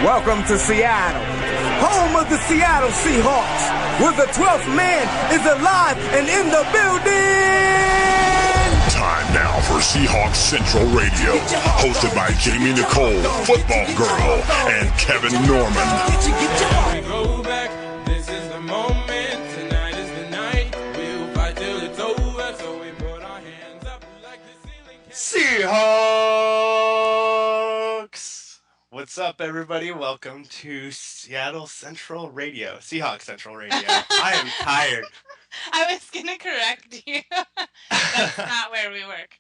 Welcome to Seattle, home of the Seattle Seahawks, where the 12th man is alive and in the building. Time now for Seahawks Central Radio, hosted by Jamie Nicole, Football Girl, and Kevin Norman. We go back, this is the moment, tonight is the night, we'll fight till it's over, so we put our hands up like the ceiling. Seahawks! What's up, everybody? Welcome to Seattle Central Radio, Seahawks Central Radio. I am tired. I was gonna correct you. That's not where we work,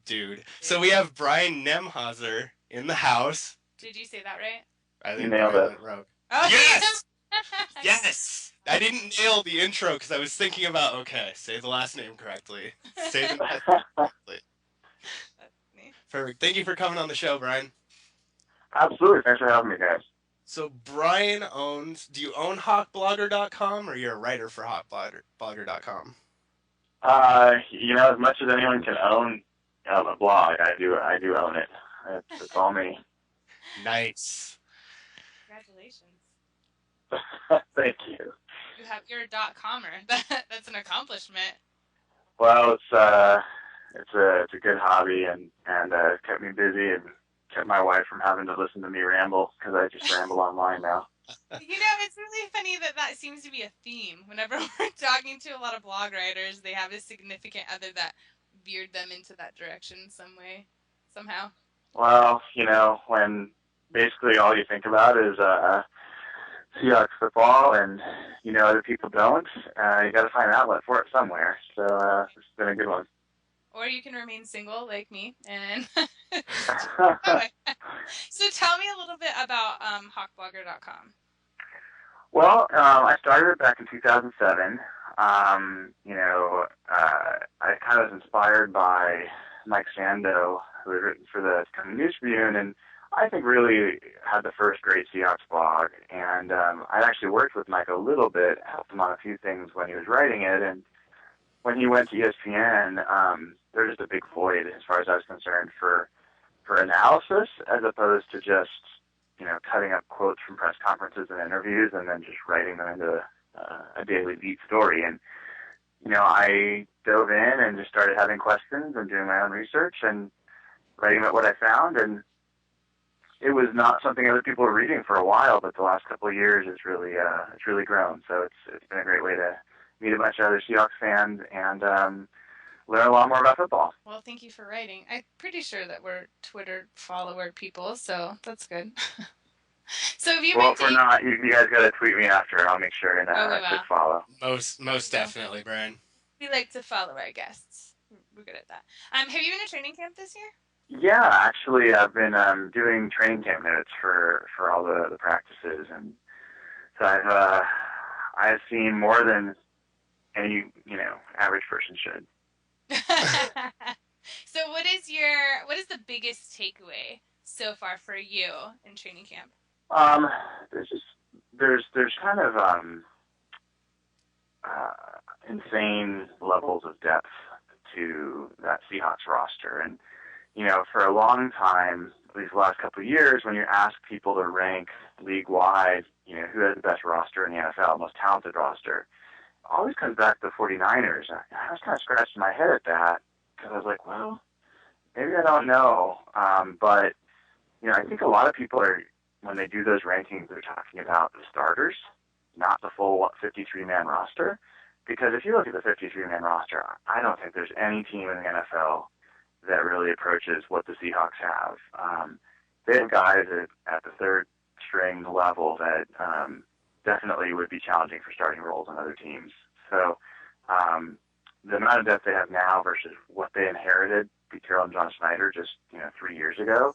Dude. So we have Brian Nemhauser in the house. Did you say that right? I think nailed Brian it. went rogue. Oh, Yes! Yes! I didn't nail the intro because I was thinking about, okay, say the last name correctly. Say the last name correctly. That's me. Perfect. Thank you for coming on the show, Brian. Absolutely. Thanks for having me, guys. So Brian do you own hawkblogger.com or you're a writer for hawkblogger.com? As much as anyone can own a blog, I do own it. It's all me. Nice. Congratulations. Thank you. You're a .comer. That's an accomplishment. Well, it's a good hobby and kept me busy and kept my wife from having to listen to me ramble because I just ramble online now. It's really funny that seems to be a theme. Whenever we're talking to a lot of blog writers, they have a significant other that veered them into that direction some way, somehow. Well, when basically all you think about is Seahawks football and, other people don't, you got to find an outlet for it somewhere. So it's been a good one. Or you can remain single like me. And So tell me a little bit about hawkblogger.com. Well, I started it back in 2007. I kind of was inspired by Mike Sando, who had written for the News Tribune, and I think really had the first great Seahawks blog. And I actually worked with Mike a little bit, helped him on a few things when he was writing it. And when he went to ESPN, there was just a big void, as far as I was concerned, for analysis, as opposed to just cutting up quotes from press conferences and interviews and then just writing them into a daily beat story. And, I dove in and just started having questions and doing my own research and writing about what I found. And it was not something other people were reading for a while, but the last couple of years it's really grown. So it's been a great way to meet a bunch of other Seahawks fans and learn a lot more about football. Well, thank you for writing. I'm pretty sure that we're Twitter follower people, so that's good. So have you Well, if we're not, you guys got to tweet me after. I'll make sure and click follow. Most definitely, Brian. We like to follow our guests. We're good at that. Have you been to training camp this year? Yeah, actually, I've been doing training camp notes for all the practices, and so I've seen more than any average person should. So what is the biggest takeaway so far for you in training camp? There's kind of insane levels of depth to that Seahawks roster, and for a long time, at least the last couple of years, when you ask people to rank league-wide, who has the best roster in the NFL, most talented roster, it always comes back to the 49ers. I was kind of scratching my head at that because I was like, well, maybe I don't know. But, I think a lot of people when they do those rankings, they're talking about the starters, not the full 53-man roster. Because if you look at the 53-man roster, I don't think there's any team in the NFL that really approaches what the Seahawks have. They have guys at the third string level that definitely would be challenging for starting roles on other teams. So the amount of depth they have now versus what they inherited, Pete Carroll and John Schneider, just 3 years ago,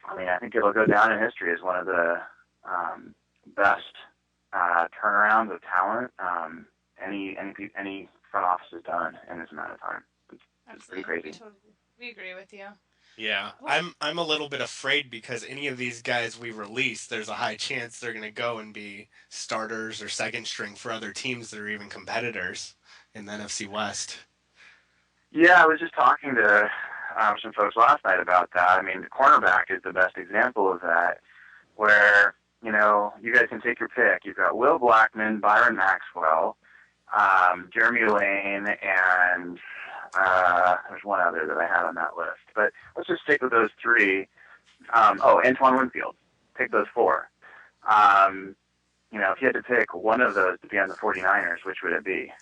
I think it'll go down in history as one of the best turnarounds of talent any front office has done in this amount of time. It's pretty crazy. We agree with you. Yeah, I'm a little bit afraid because any of these guys we release, there's a high chance they're going to go and be starters or second string for other teams that are even competitors in the NFC West. Yeah, I was just talking to some folks last night about that. I mean, the cornerback is the best example of that, where, you know, you guys can take your pick. You've got Will Blackman, Byron Maxwell, Jeremy Lane, and there's one other that I had on that list. But let's just stick with those three. Antoine Winfield. Take those four. You know, if you had to pick one of those to be on the 49ers, which would it be?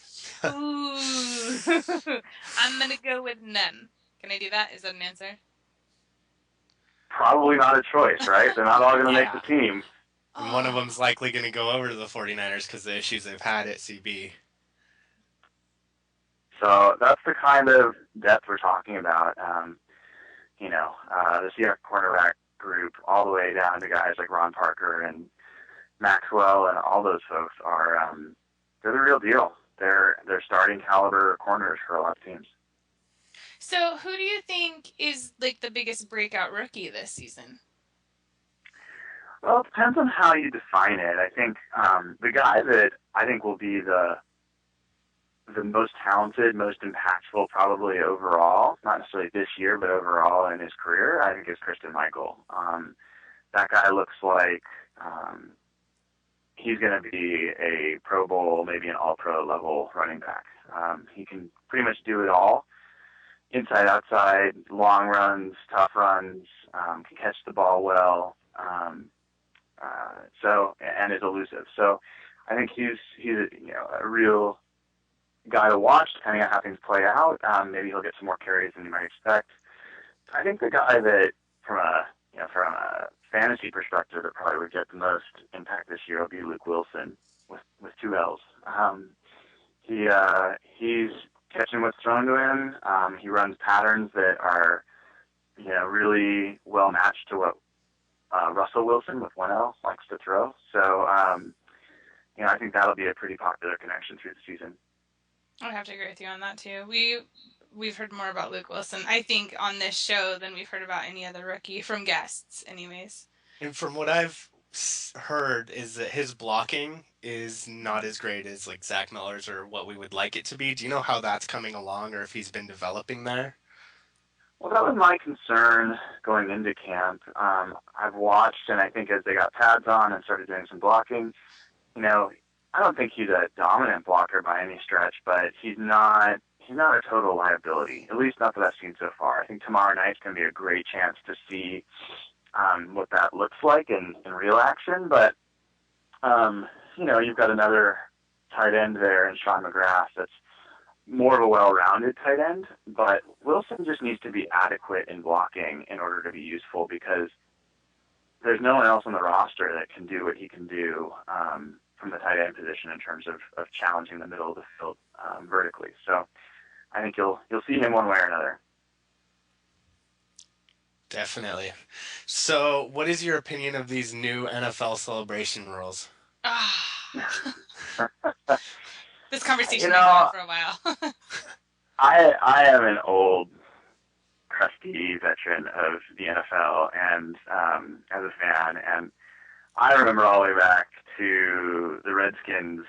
Ooh. I'm going to go with none. Can I do that? Is that an answer? Probably not a choice, right? They're not all going to make the team. And one of them's likely going to go over to the 49ers because of the issues they've had at CB. So that's the kind of depth we're talking about. The Seahawks cornerback group, all the way down to guys like Ron Parker and Maxwell and all those folks are they're the real deal. They're starting caliber corners for a lot of teams. So who do you think is like the biggest breakout rookie this season? Well, it depends on how you define it. I think the guy that I think will be the most talented, most impactful probably overall, not necessarily this year, but overall in his career, I think is Christian Michael. That guy looks like he's going to be a Pro Bowl, maybe an All-Pro level running back. He can pretty much do it all. Inside, outside, long runs, tough runs, can catch the ball well, and is elusive. So I think he's a real guy to watch, depending on how things play out. Maybe he'll get some more carries than you might expect. I think the guy that, from a fantasy perspective, that probably would get the most impact this year will be Luke Wilson with two L's. He's catching what's thrown to him. He runs patterns that are, really well matched to what Russell Wilson with one L likes to throw. So, I think that'll be a pretty popular connection through the season. I would have to agree with you on that too. We've heard more about Luke Wilson, I think, on this show than we've heard about any other rookie from guests, anyways. And from what I've heard is that his blocking is not as great as like Zach Miller's or what we would like it to be. Do you know how that's coming along, or if he's been developing there? Well, that was my concern going into camp. I've watched, and I think as they got pads on and started doing some blocking, I don't think he's a dominant blocker by any stretch, but he's not a total liability, at least not that I've seen so far. I think tomorrow night's going to be a great chance to see what that looks like in real action. But, you've got another tight end there in Sean McGrath that's more of a well-rounded tight end, but Wilson just needs to be adequate in blocking in order to be useful, because there's no one else on the roster that can do what he can do from the tight end position in terms of challenging the middle of the field vertically. So I think you'll see him one way or another. Definitely. So what is your opinion of these new NFL celebration rules? This conversation has gone on for a while. I am an old, crusty veteran of the NFL and as a fan, and I remember all the way back to the Redskins,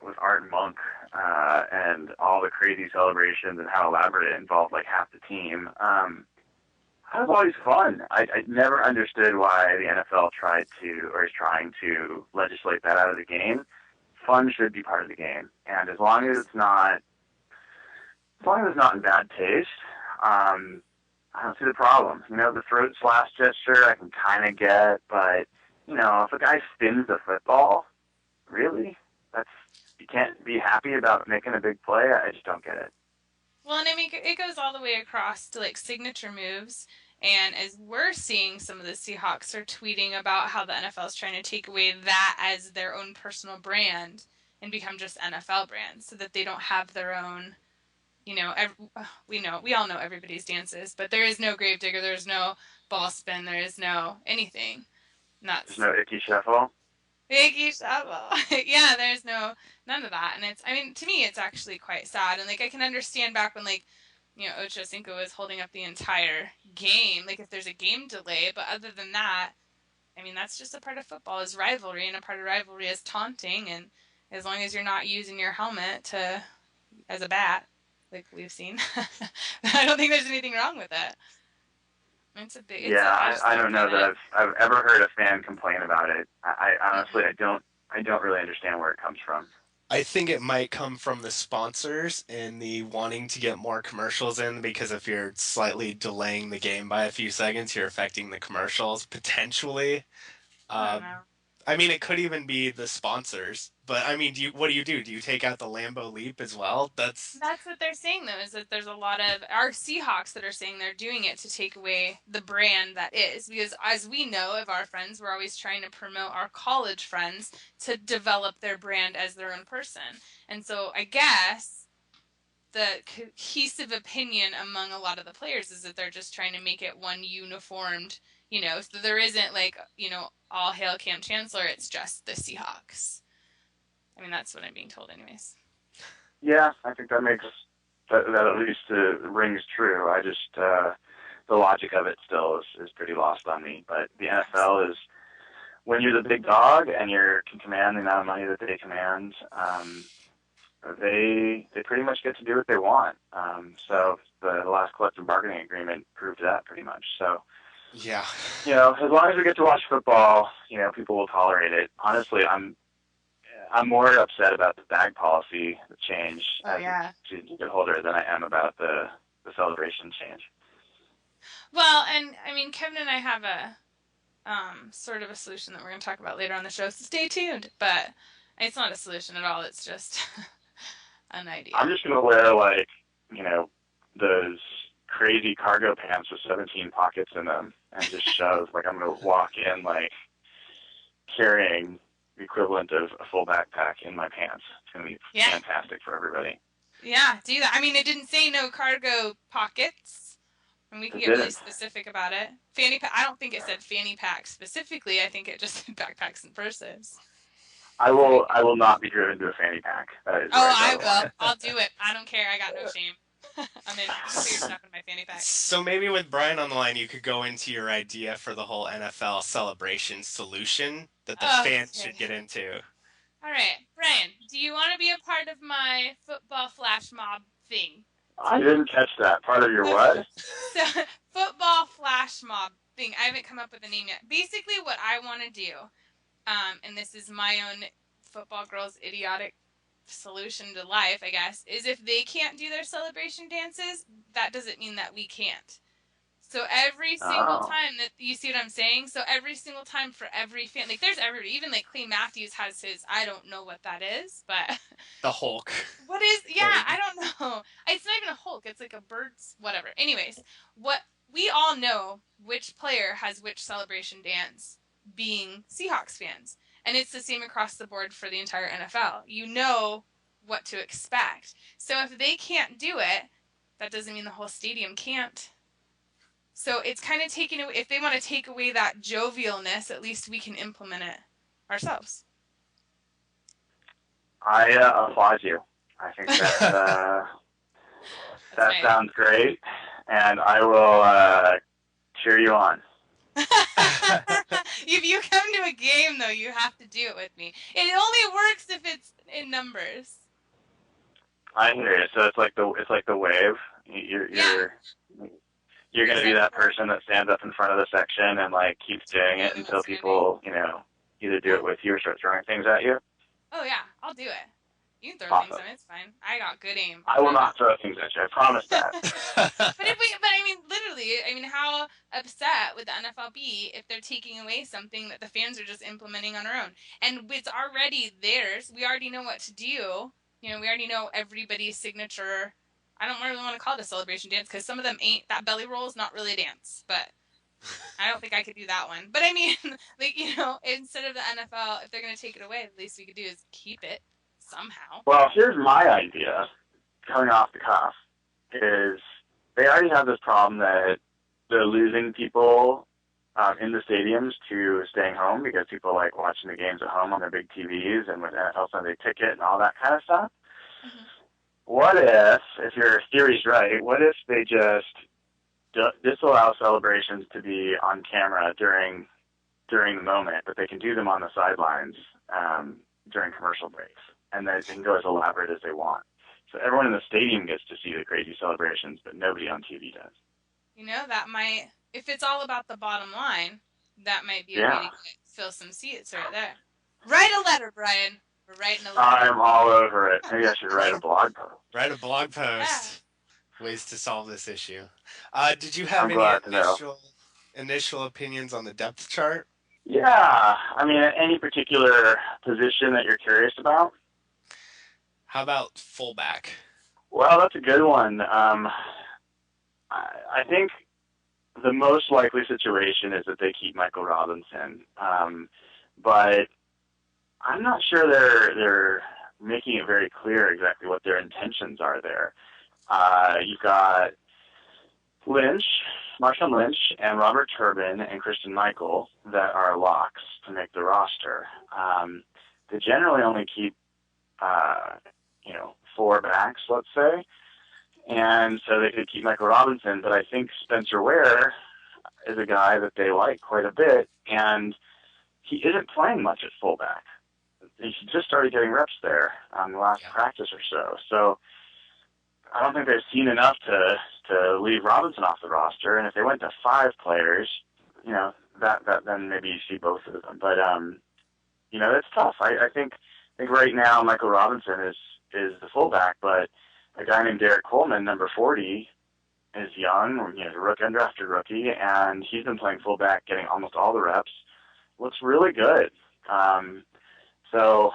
with Art Monk and all the crazy celebrations and how elaborate it involved like half the team. That was always fun. I never understood why the NFL is trying to legislate that out of the game. Fun should be part of the game, and as long as it's not in bad taste, I don't see the problem. The throat slash gesture I can kind of get, but if a guy spins the football, really, you can't be happy about making a big play. I just don't get it. Well, and I mean, it goes all the way across to like signature moves. And as we're seeing, some of the Seahawks are tweeting about how the NFL is trying to take away that as their own personal brand and become just NFL brands, so that they don't have their own. We all know everybody's dances, but there is no gravedigger, there's no ball spin, there is no anything. There's no icky shuffle. Icky shuffle. Yeah, there's none of that, and to me, it's actually quite sad. And like, I can understand back when Ocho Cinco was holding up the entire game, like if there's a game delay, but other than that, that's just a part of football, is rivalry, and a part of rivalry is taunting, and as long as you're not using your helmet as a bat, like we've seen. I don't think there's anything wrong with it. It's a big. I don't know that I've ever heard a fan complain about it. I honestly I don't really understand where it comes from. I think it might come from the sponsors and the wanting to get more commercials in, because if you're slightly delaying the game by a few seconds, you're affecting the commercials potentially. I don't know. I mean, it could even be the sponsors, but I mean, what do? Do you take out the Lambeau Leap as well? That's what they're saying, though, is that there's a lot of our Seahawks that are saying they're doing it to take away the brand that is. Because as we know of our friends, we're always trying to promote our college friends to develop their brand as their own person. And so I guess the cohesive opinion among a lot of the players is that they're just trying to make it one uniformed, so there isn't like, all hail Cam Chancellor, it's just the Seahawks. I mean, that's what I'm being told anyways. Yeah, I think that at least rings true. I just, the logic of it still is pretty lost on me. But the NFL is, when you're the big dog and you can command the amount of money that they command, they pretty much get to do what they want. So the last collective bargaining agreement proved that pretty much. So, yeah. As long as we get to watch football, people will tolerate it. Honestly, I'm more upset about the bag policy change as you get older than I am about the celebration change. Well, and I mean, Kevin and I have a sort of a solution that we're going to talk about later on the show, so stay tuned. But it's not a solution at all. It's just an idea. I'm just going to wear, those crazy cargo pants with 17 pockets in them and just shove. I'm going to walk in, carrying the equivalent of a full backpack in my pants. It's going to be fantastic for everybody. Yeah, do that. I mean, it didn't say no cargo pockets, and we can get really specific about it. Fanny pack. I don't think it said fanny pack specifically. I think it just said backpacks and purses. I will not be driven to a fanny pack. That is I will. I'll do it. I don't care. I got no shame. I'm in. Put your stuff in my fanny pack. So maybe with Brian on the line, you could go into your idea for the whole NFL celebration solution that the fans should get into. All right, Brian, do you want to be a part of my football flash mob thing? I didn't catch that. Part of your what? So, football flash mob thing. I haven't come up with a name yet. Basically, what I want to do, and this is my own football girl's idiotic solution to life, I guess, is if they can't do their celebration dances, that doesn't mean that we can't. So every single time that, you see what I'm saying? So every single time for every fan, there's everybody, even Clay Matthews has his, I don't know what that is, but. The Hulk. What is, I don't know. It's not even a Hulk, it's like a bird's, whatever. Anyways, we all know which player has which celebration dance, being Seahawks fans. And it's the same across the board for the entire NFL. You know what to expect. So if they can't do it, that doesn't mean the whole stadium can't. So it's kind of taking away, if they want to take away that jovialness, at least we can implement it ourselves. I applaud you. I think that sounds great, and I will cheer you on. If you come to a game, though, you have to do it with me. It only works if it's in numbers. I hear you. So it's like the wave. You're going to be that person that stands up in front of the section and keeps doing it until people either do it with you or start throwing things at you. Oh yeah, I'll do it. You can throw things at me. It's fine. I got good aim. I will not throw things at you. I promise that. Literally, how upset would the NFL be if they're taking away something that the fans are just implementing on their own? And it's already theirs. We already know what to do. We already know everybody's signature. I don't really want to call it a celebration dance because some of them ain't. That belly roll is not really a dance, but I don't think I could do that one. But I mean, instead of the NFL, if they're going to take it away, the least we could do is keep it somehow. Well, here's my idea, coming off the cuff, is they already have this problem that they're losing people in the stadiums to staying home because people like watching the games at home on their big TVs and with NFL Sunday Ticket and all that kind of stuff. Mm-hmm. What if your theory's right, what if they just disallow celebrations to be on camera during the moment, but they can do them on the sidelines during commercial breaks, and they can go as elaborate as they want? So everyone in the stadium gets to see the crazy celebrations, but nobody on TV does. You know, that might, if it's all about the bottom line, that might be a way to fill some seats right there. Write a letter, Brian. We're writing a letter. I'm all over it. Maybe I should write a blog post. Write a blog post. Yeah. Ways to solve this issue. Did you have initial opinions on the depth chart? Yeah. I mean, any particular position that you're curious about? How about fullback? Well, that's a good one. I think the most likely situation is that they keep Michael Robinson. But I'm not sure they're making it very clear exactly what their intentions are there. You've got Marshawn Lynch, and Robert Turbin and Christian Michael that are locks to make the roster. They generally only keep, 4 backs, let's say. And so they could keep Michael Robinson, but I think Spencer Ware is a guy that they like quite a bit, and he isn't playing much at fullback. He just started getting reps there on the last practice or so. So I don't think they've seen enough to leave Robinson off the roster. And if they went to 5 players, that then maybe you see both of them. But it's tough. I think right now Michael Robinson is the fullback, but a guy named Derek Coleman, number 40, is young, undrafted rookie, and he's been playing fullback, getting almost all the reps. Looks really good. So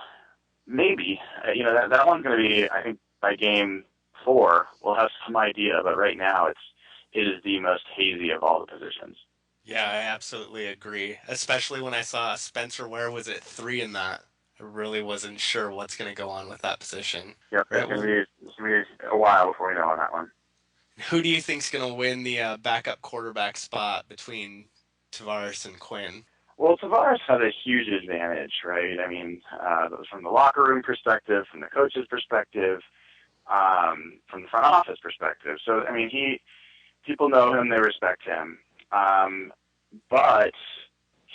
maybe, that one's going to be, I think, by game 4, we'll have some idea, but right now it is the most hazy of all the positions. Yeah, I absolutely agree, especially when I saw Spencer Ware was at 3 in that. I really wasn't sure what's going to go on with that position. Yep, it's going to be a while before we know on that one. Who do you think's going to win the backup quarterback spot between Tavares and Quinn? Well, Tavares has a huge advantage, right? I mean, from the locker room perspective, from the coach's perspective, from the front office perspective. So, I mean, people know him, they respect him. But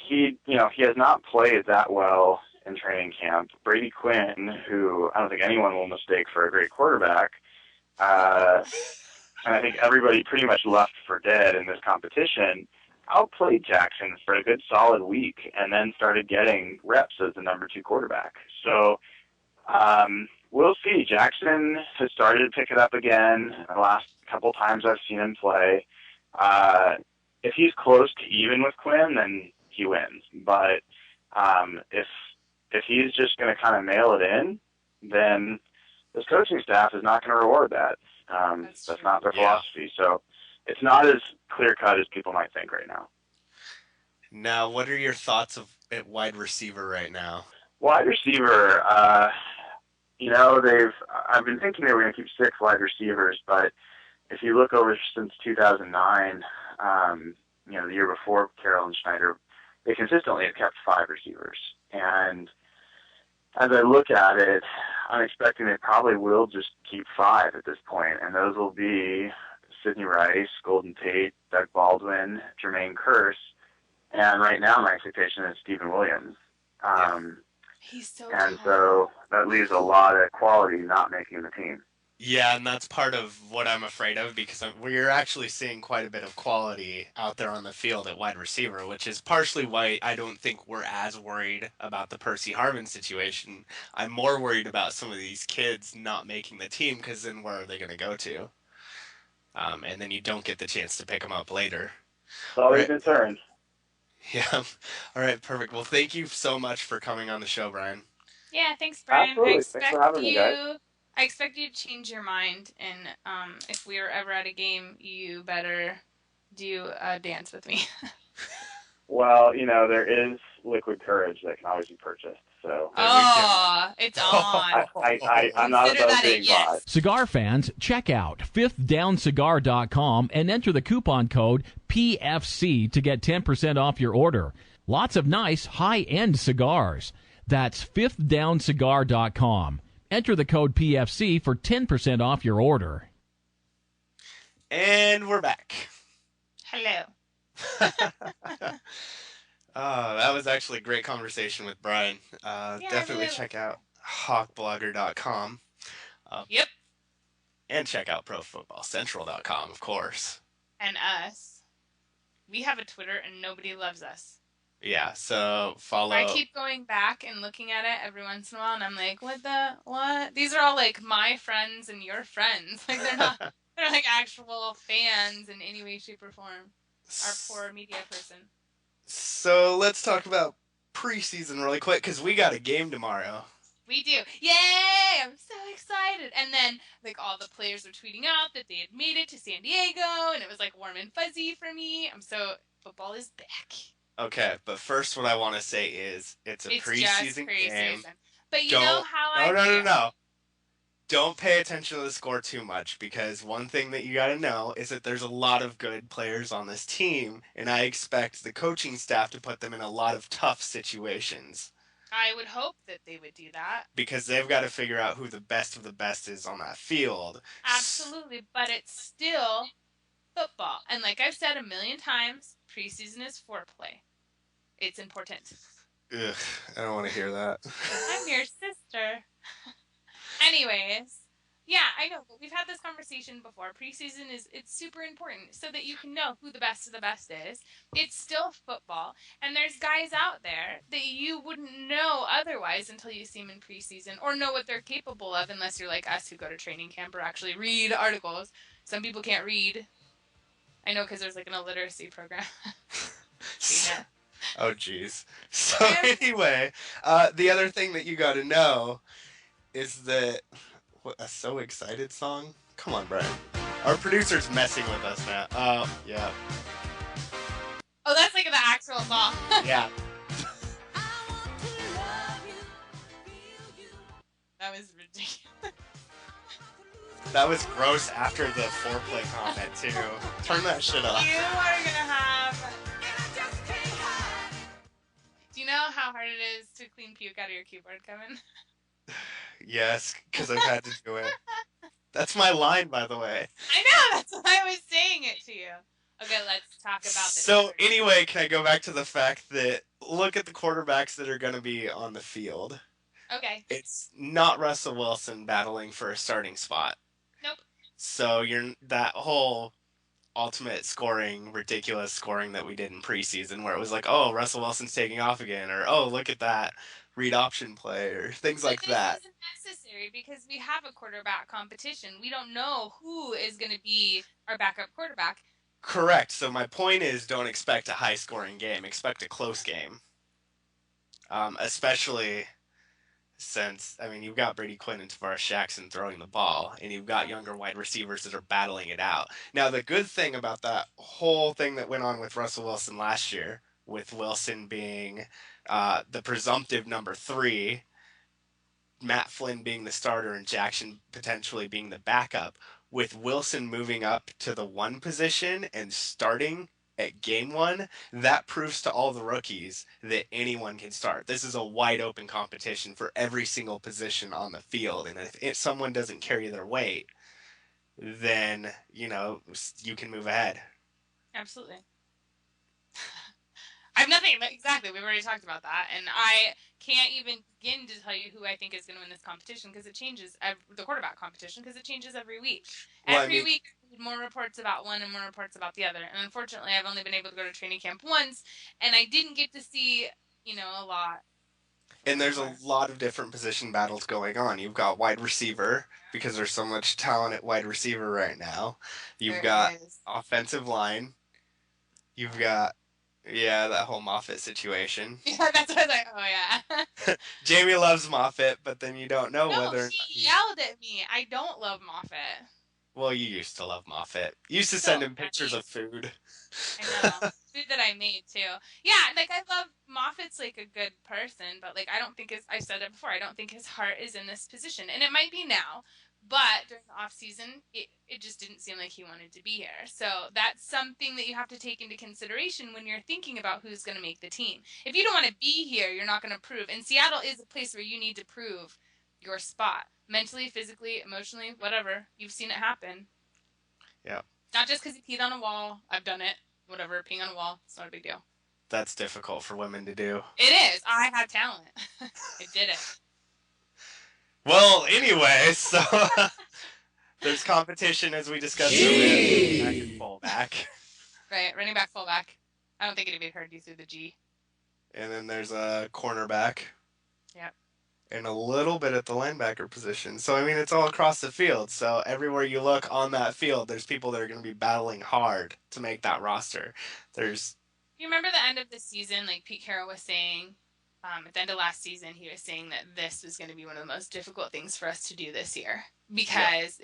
he has not played that well in training camp. Brady Quinn, who I don't think anyone will mistake for a great quarterback, and I think everybody pretty much left for dead in this competition, outplayed Jackson for a good solid week and then started getting reps as the number 2 quarterback. So we'll see. Jackson has started to pick it up again the last couple times I've seen him play. If he's close to even with Quinn, then he wins. But if he's just going to kind of mail it in, then this coaching staff is not going to reward that. That's not their philosophy. So it's not as clear-cut as people might think right now. Now, what are your thoughts at wide receiver right now? Wide receiver, I've been thinking they were going to keep 6 wide receivers, but if you look over since 2009, the year before Carroll and Schneider, they consistently have kept 5 receivers. And as I look at it, I'm expecting they probably will just keep 5 at this point, and those will be Sidney Rice, Golden Tate, Doug Baldwin, Jermaine Kearse, and right now my expectation is Stephen Williams. He's so and so that leaves a lot of quality not making the team. Yeah, and that's part of what I'm afraid of, because we're actually seeing quite a bit of quality out there on the field at wide receiver, which is partially why I don't think we're as worried about the Percy Harvin situation. I'm more worried about some of these kids not making the team, because then where are they going to go to? And then you don't get the chance to pick them up later. It's always a concern. Yeah. All right, perfect. Well, thank you so much for coming on the show, Brian. Yeah, thanks, Brian. Absolutely. Thanks for having me, guys. I expect you to change your mind, and if we are ever at a game, you better do a dance with me. Well, there is liquid courage that can always be purchased. So. It's on. I'm not above being bought. Cigar fans, check out fifthdowncigar.com and enter the coupon code PFC to get 10% off your order. Lots of nice high-end cigars. That's fifthdowncigar.com. Enter the code PFC for 10% off your order. And we're back. Hello. That was actually a great conversation with Brian. Definitely check out hawkblogger.com. Yep. And check out ProFootballCentral.com, of course. And us. We have a Twitter and nobody loves us. Yeah, so follow. I keep going back and looking at it every once in a while, and I'm like, what? These are all, like, my friends and your friends. Like, they're not, they're like actual fans in any way, shape, or form. Our poor media person. So let's talk about preseason really quick, because we got a game tomorrow. We do. Yay! I'm so excited. And then, like, all the players were tweeting out that they had made it to San Diego, and it was, like, warm and fuzzy for me. Football is back. Okay, but first what I want to say is it's preseason game. But you know how I feel. No. Don't pay attention to the score too much, because one thing that you got to know is that there's a lot of good players on this team, and I expect the coaching staff to put them in a lot of tough situations. I would hope that they would do that. Because they've got to figure out who the best of the best is on that field. Absolutely, but it's still football. And like I've said a million times, preseason is foreplay. It's important. Ugh, I don't want to hear that. I'm your sister. Anyways, yeah, I know, but we've had this conversation before. Preseason it's super important so that you can know who the best of the best is. It's still football, and there's guys out there that you wouldn't know otherwise until you see them in preseason, or know what they're capable of unless you're like us who go to training camp or actually read articles. Some people can't read. I know, because there's like an illiteracy program. Yeah. Oh, jeez. So anyway, the other thing that you got to know is that... What, a So Excited song? Come on, Brian. Our producer's messing with us now. Oh, yeah. Oh, that's like the actual song. Yeah. That was ridiculous. That was gross after the foreplay comment, too. Turn that shit off. You are gonna have... Do you know how hard it is to clean puke out of your keyboard, Kevin? Yes, because I've had to do it. That's my line, by the way. I know, that's why I was saying it to you. Okay, let's talk about this. So, anyway, can I go back to the fact that look at the quarterbacks that are going to be on the field. Okay. It's not Russell Wilson battling for a starting spot. Nope. So, that whole ultimate scoring, ridiculous scoring that we did in preseason, where it was like, oh, Russell Wilson's taking off again, or oh, look at that read option play, or things like that. This isn't necessary because we have a quarterback competition. We don't know who is going to be our backup quarterback. Correct. So my point is, don't expect a high-scoring game. Expect a close game. Especially since, I mean, you've got Brady Quinn and Tavares Jackson throwing the ball, and you've got younger wide receivers that are battling it out. Now, the good thing about that whole thing that went on with Russell Wilson last year, with Wilson being the presumptive number 3, Matt Flynn being the starter, and Jackson potentially being the backup, with Wilson moving up to the 1 position and starting at game 1, that proves to all the rookies that anyone can start. This is a wide open competition for every single position on the field, and if someone doesn't carry their weight, then, you can move ahead. Absolutely. I have nothing, exactly, we've already talked about that, and I can't even begin to tell you who I think is going to win this competition, because it changes, the quarterback competition, because it changes every week. Every week, more reports about one and more reports about the other, and unfortunately, I've only been able to go to training camp once, and I didn't get to see, a lot. And there's a lot of different position battles going on. You've got wide receiver, because there's so much talent at wide receiver right now. You've got offensive line. You've got... Yeah, that whole Moffitt situation. Yeah, that's what I was like, oh yeah. Jamie loves Moffitt, but then you don't know whether or not she yelled at me. I don't love Moffitt. Well, you used to love Moffitt. You used to send him pictures of food. I know. Food that I made, too. Yeah, I love Moffitt's, a good person, but, I don't think I've said it before, I don't think his heart is in this position. And it might be now. But during the off-season, it just didn't seem like he wanted to be here. So that's something that you have to take into consideration when you're thinking about who's going to make the team. If you don't want to be here, you're not going to prove. And Seattle is a place where you need to prove your spot. Mentally, physically, emotionally, whatever. You've seen it happen. Yeah. Not just because you peed on a wall. I've done it. Whatever, peeing on a wall. It's not a big deal. That's difficult for women to do. It is. I have talent. I did it. Well, anyway, so There's competition, as we discussed earlier, back and fullback. Right, running back, fullback. I don't think it even heard you through the G. And then there's a cornerback. Yep. And a little bit at the linebacker position. So, I mean, it's all across the field. So, everywhere you look on that field, there's people that are going to be battling hard to make that roster. You remember the end of the season, like Pete Carroll was saying, at the end of last season, he was saying that this was going to be one of the most difficult things for us to do this year because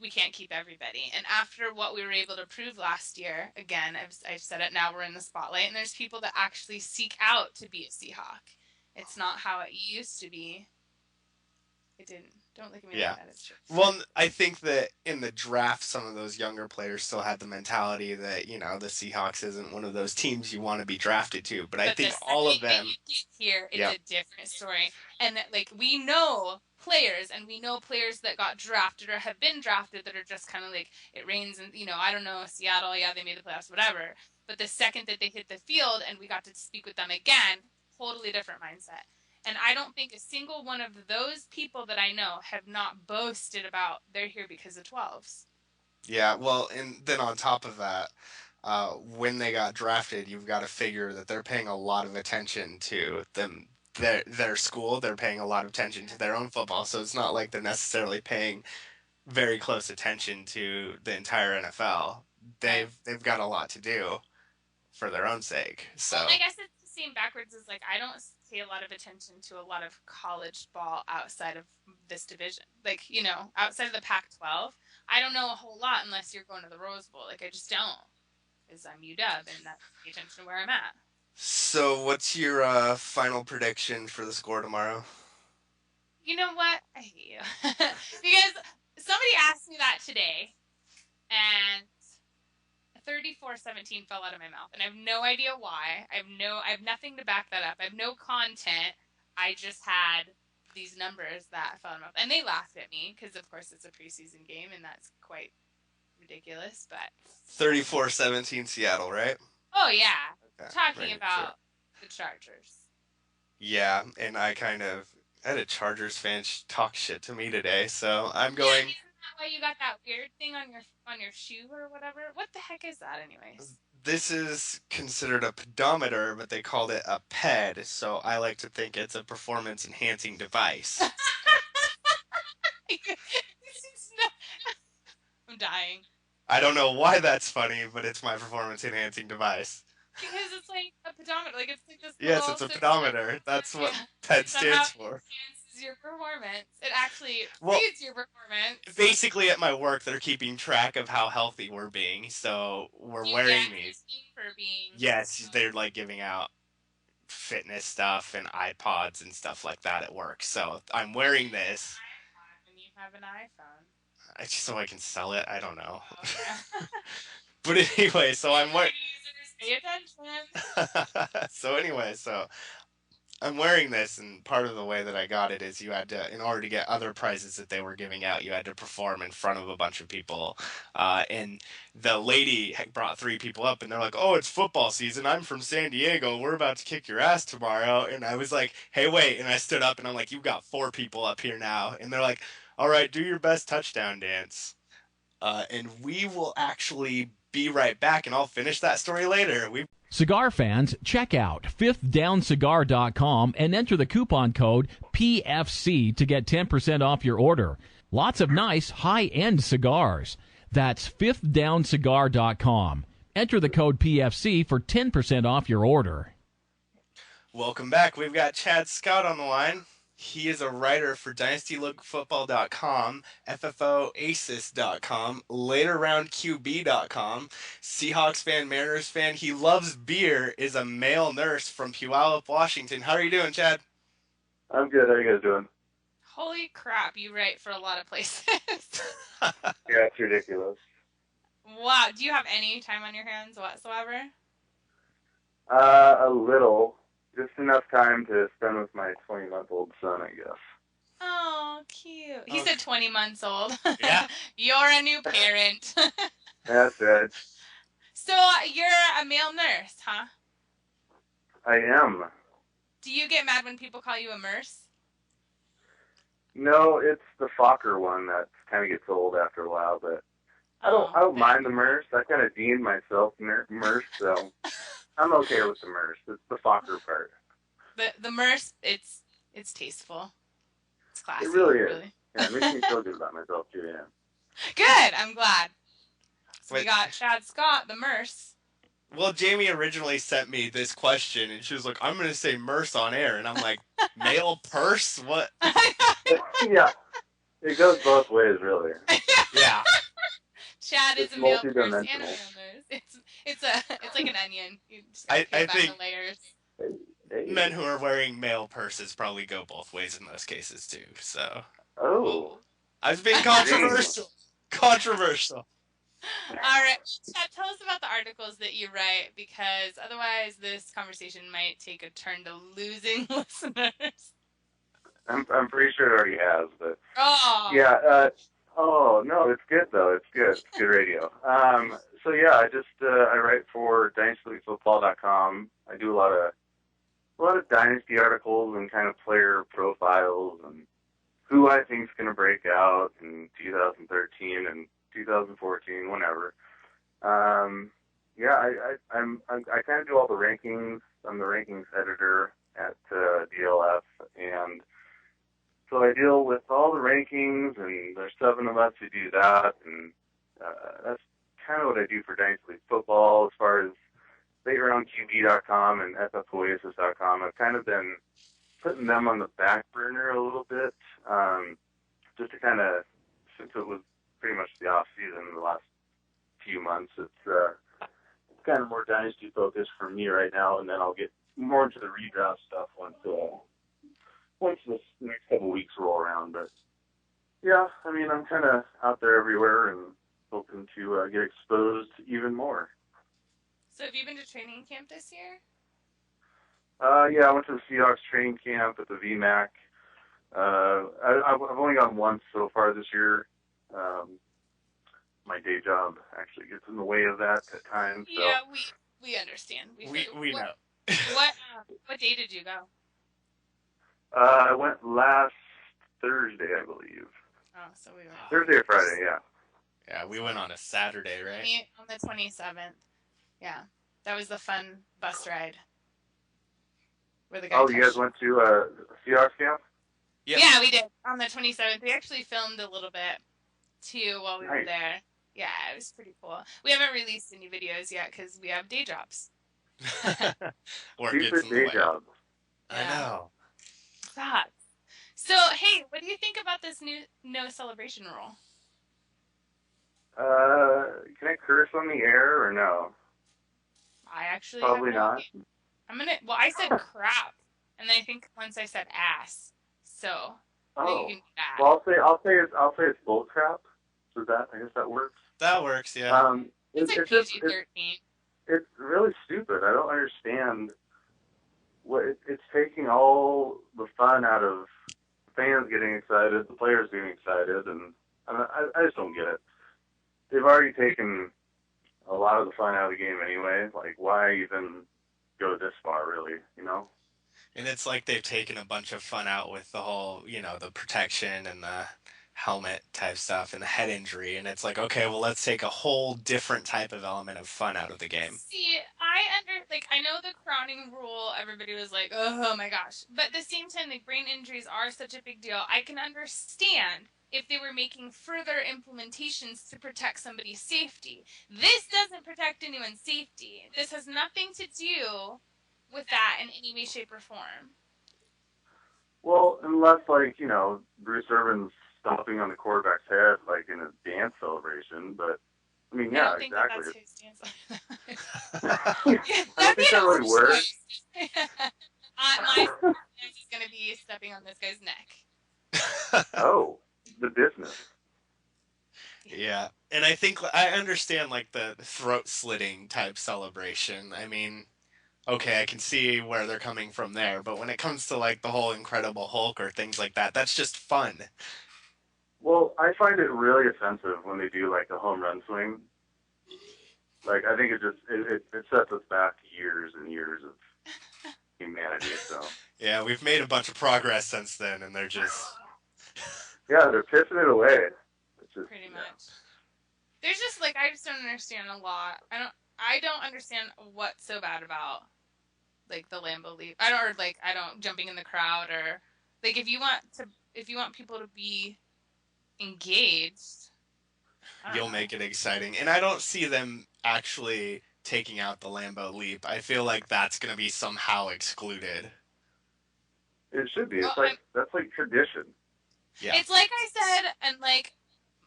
we can't keep everybody. And after what we were able to prove last year, again, I've said it, now we're in the spotlight, and there's people that actually seek out to be a Seahawk. It's not how it used to be. It didn't. Don't look at me like that. It's true. Well, I think that in the draft, some of those younger players still had the mentality that, the Seahawks isn't one of those teams you want to be drafted to. But I think all of them... Here, it's a different story. And that, we know players, and we know players that got drafted or have been drafted that are just kind of like, it rains and, I don't know, Seattle, they made the playoffs, whatever. But the second that they hit the field and we got to speak with them again, totally different mindset. And I don't think a single one of those people that I know have not boasted about they're here because of 12s. Yeah, well, and then on top of that, when they got drafted, you've got to figure that they're paying a lot of attention to their school. They're paying a lot of attention to their own football. So it's not like they're necessarily paying very close attention to the entire NFL. They've got a lot to do for their own sake. So well, I guess it's the same backwards as I don't pay a lot of attention to a lot of college ball outside of this division. Outside of the Pac-12, I don't know a whole lot unless you're going to the Rose Bowl. I just don't, because I'm UW and that's the attention to where I'm at. So what's your final prediction for the score tomorrow? You know what? I hate you. Because somebody asked me that today, and 34-17 fell out of my mouth, and I have no idea why. I have nothing to back that up. I have no content. I just had these numbers that fell out of my mouth, and they laughed at me because, of course, it's a preseason game, and that's quite ridiculous. But 34-17 Seattle, right? Oh yeah, okay. Talking about the Chargers. Yeah, and I had a Chargers fan talk shit to me today, so I'm going. Yeah, why you got that weird thing on your shoe or whatever? What the heck is that, anyways? This is considered a pedometer, but they called it a PED, so I like to think it's a performance-enhancing device. I'm dying. I don't know why that's funny, but it's my performance-enhancing device. Because it's like a pedometer, it's like this. Yes, it's a pedometer. That's what PED stands for. Enhances your performance. It actually reads your performance. Basically, at my work, they're keeping track of how healthy we're being, so we're wearing these. For being. Yes, they're giving out fitness stuff and iPods and stuff like that at work. So I'm wearing this. And you have an iPhone. Just so I can sell it. I don't know. Okay. But anyway, so I'm wearing. Pay attention. So I'm wearing this, and part of the way that I got it is you had to, in order to get other prizes that they were giving out, you had to perform in front of a bunch of people. And the lady brought 3 people up, and they're like, "Oh, it's football season. I'm from San Diego. We're about to kick your ass tomorrow." And I was like, "Hey, wait." And I stood up, and I'm like, "You've got 4 people up here now." And they're like, "All right, do your best touchdown dance." And we will actually be right back, and I'll finish that story later. Cigar fans, check out fifthdowncigar.com and enter the coupon code PFC to get 10% off your order. Lots of nice high-end cigars. That's fifthdowncigar.com. Enter the code PFC for 10% off your order. Welcome back. We've got Chad Scott on the line. He is a writer for DynastyLookFootball.com, FFOASIS.com, LaterRoundQB.com, Seahawks fan, Mariners fan. He loves beer, is a male nurse from Puyallup, Washington. How are you doing, Chad? I'm good. How are you guys doing? Holy crap, you write for a lot of places. Yeah, it's ridiculous. Wow, do you have any time on your hands whatsoever? A little. Just enough time to spend with my 20-month-old son, I guess. Oh, cute. He said 20 months old. Yeah. You're a new parent. That's it. So you're a male nurse, huh? I am. Do you get mad when people call you a nurse? No, it's the Fokker one that's kind of gets old after a while, but I don't mind the Merce. I kind of deemed myself Merce, so I'm okay with the Merce. It's the Fokker part. The Merce, it's tasteful. It's classy. It really is. Yeah, it makes me feel good about myself too. Yeah. Good. I'm glad. So we got Chad Scott, the Merce. Well, Jamie originally sent me this question, and she was like, I'm going to say Merce on air. And I'm like, male purse? What? Yeah. It goes both ways, really. Yeah. Chad is a male purse and a male Merce. It's like an onion. You just gotta peel back the layers. Men who are wearing male purses probably go both ways in those cases, too. So. Oh. I was being controversial. Controversial. All right, Chad, tell us about the articles that you write, because otherwise this conversation might take a turn to losing listeners. I'm pretty sure it already has, but yeah. Oh no, it's good though. It's good. It's good radio. So yeah, I write for DynastyFootball.com. I do a lot of dynasty articles and kind of player profiles and who I think is going to break out in 2013 and 2014, whenever. I kind of do all the rankings. I'm the rankings editor at DLF, and so I deal with all the rankings, and there's 7 of us who do that, and that's kind of what I do for Dynasty League Football. As far as LateRoundQB.com and FFOasis.com, I've kind of been putting them on the back burner a little bit, just to kind of, since it was pretty much the off season in the last few months. It's kind of more dynasty focused for me right now, and then I'll get more into the redraft stuff once this next couple weeks roll around. But yeah, I mean, I'm kind of out there everywhere and hoping to get exposed even more. So have you been to training camp this year? Yeah, I went to the Seahawks training camp at the VMAC. I've only gone once so far this year. My day job actually gets in the way of that at times. So. Yeah, we understand. We know. What day did you go? I went last Thursday, I believe. Oh, so we went. Thursday or Friday, yeah. Yeah, we went on a Saturday, right? On the 27th. Yeah, that was the fun bus ride. Where the guy you guys went to Seahawks camp? Yep. Yeah, we did. On the 27th. We actually filmed a little bit, too, while we were there. Yeah, it was pretty cool. We haven't released any videos yet because we have day jobs. Or Stupid day job. I know. Thoughts. So, hey, what do you think about this new no celebration rule? Can I curse on the air or no? I actually probably not. I said crap, and I think once I said ass. So you can do that. Well, I'll say it's bull crap. So I guess that works. That works, yeah. It's like PG-13. It's really stupid. I don't understand what it's taking all the fun out of fans getting excited, the players getting excited, and I just don't get it. They've already taken a lot of the fun out of the game anyway. Like, why even go this far, really, you know? And it's like they've taken a bunch of fun out with the whole, the protection and the helmet type stuff and the head injury. And it's like, okay, well, let's take a whole different type of element of fun out of the game. See, I know the crowning rule, everybody was like, oh my gosh. But at the same time, like, brain injuries are such a big deal. I can understand if they were making further implementations to protect somebody's safety. This doesn't protect anyone's safety. This has nothing to do with that in any way, shape, or form. Well, unless, Bruce Irvin's stomping on the quarterback's head, in a dance celebration, but, I mean, yeah, I don't exactly. think that's his dance. I don't think that really works. My dance is going to be stepping on this guy's neck. Oh. The business. Yeah, and I think I understand the throat slitting type celebration. I mean, okay, I can see where they're coming from there, but when it comes to the whole Incredible Hulk or things like that, that's just fun. Well, I find it really offensive when they do a home run swing. I think it sets us back years and years of humanity. So yeah, we've made a bunch of progress since then, and they're just. Yeah, they're pissing it away. pretty much. There's just like I just don't understand a lot. I don't understand what's so bad about like the Lambeau Leap. I don't jumping in the crowd or like if you want people to be engaged, you'll make it exciting. And I don't see them actually taking out the Lambeau Leap. I feel like that's going to be somehow excluded. It should be. That's like tradition. Yeah. It's like I said, and like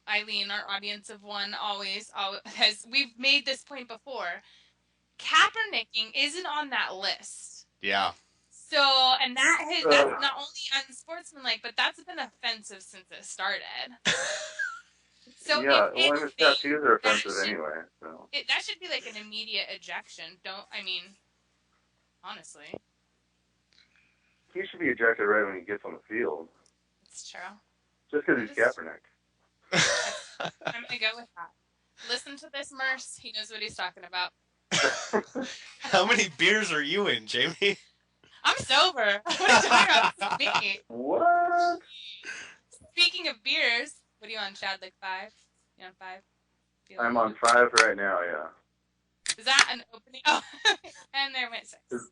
Eileen, our audience of one, always has. We've made this point before. Kaepernicking isn't on that list. Yeah. So, and that's not only unsportsmanlike, but that's been offensive since it started. So yeah, well, his tattoos are offensive anyway. So that should be like an immediate ejection. Honestly. He should be ejected right when he gets on the field. It's true. Just because he's Kaepernick. I'm going to go with that. Listen to this, Merce. He knows what he's talking about. How many beers are you in, Jamie? I'm sober. What are you talking about? Me. What? Speaking of beers, what are you on, Chad? Like 5? You on 5? I'm on 5 right now, yeah. Is that an opening? Oh, and there went 6.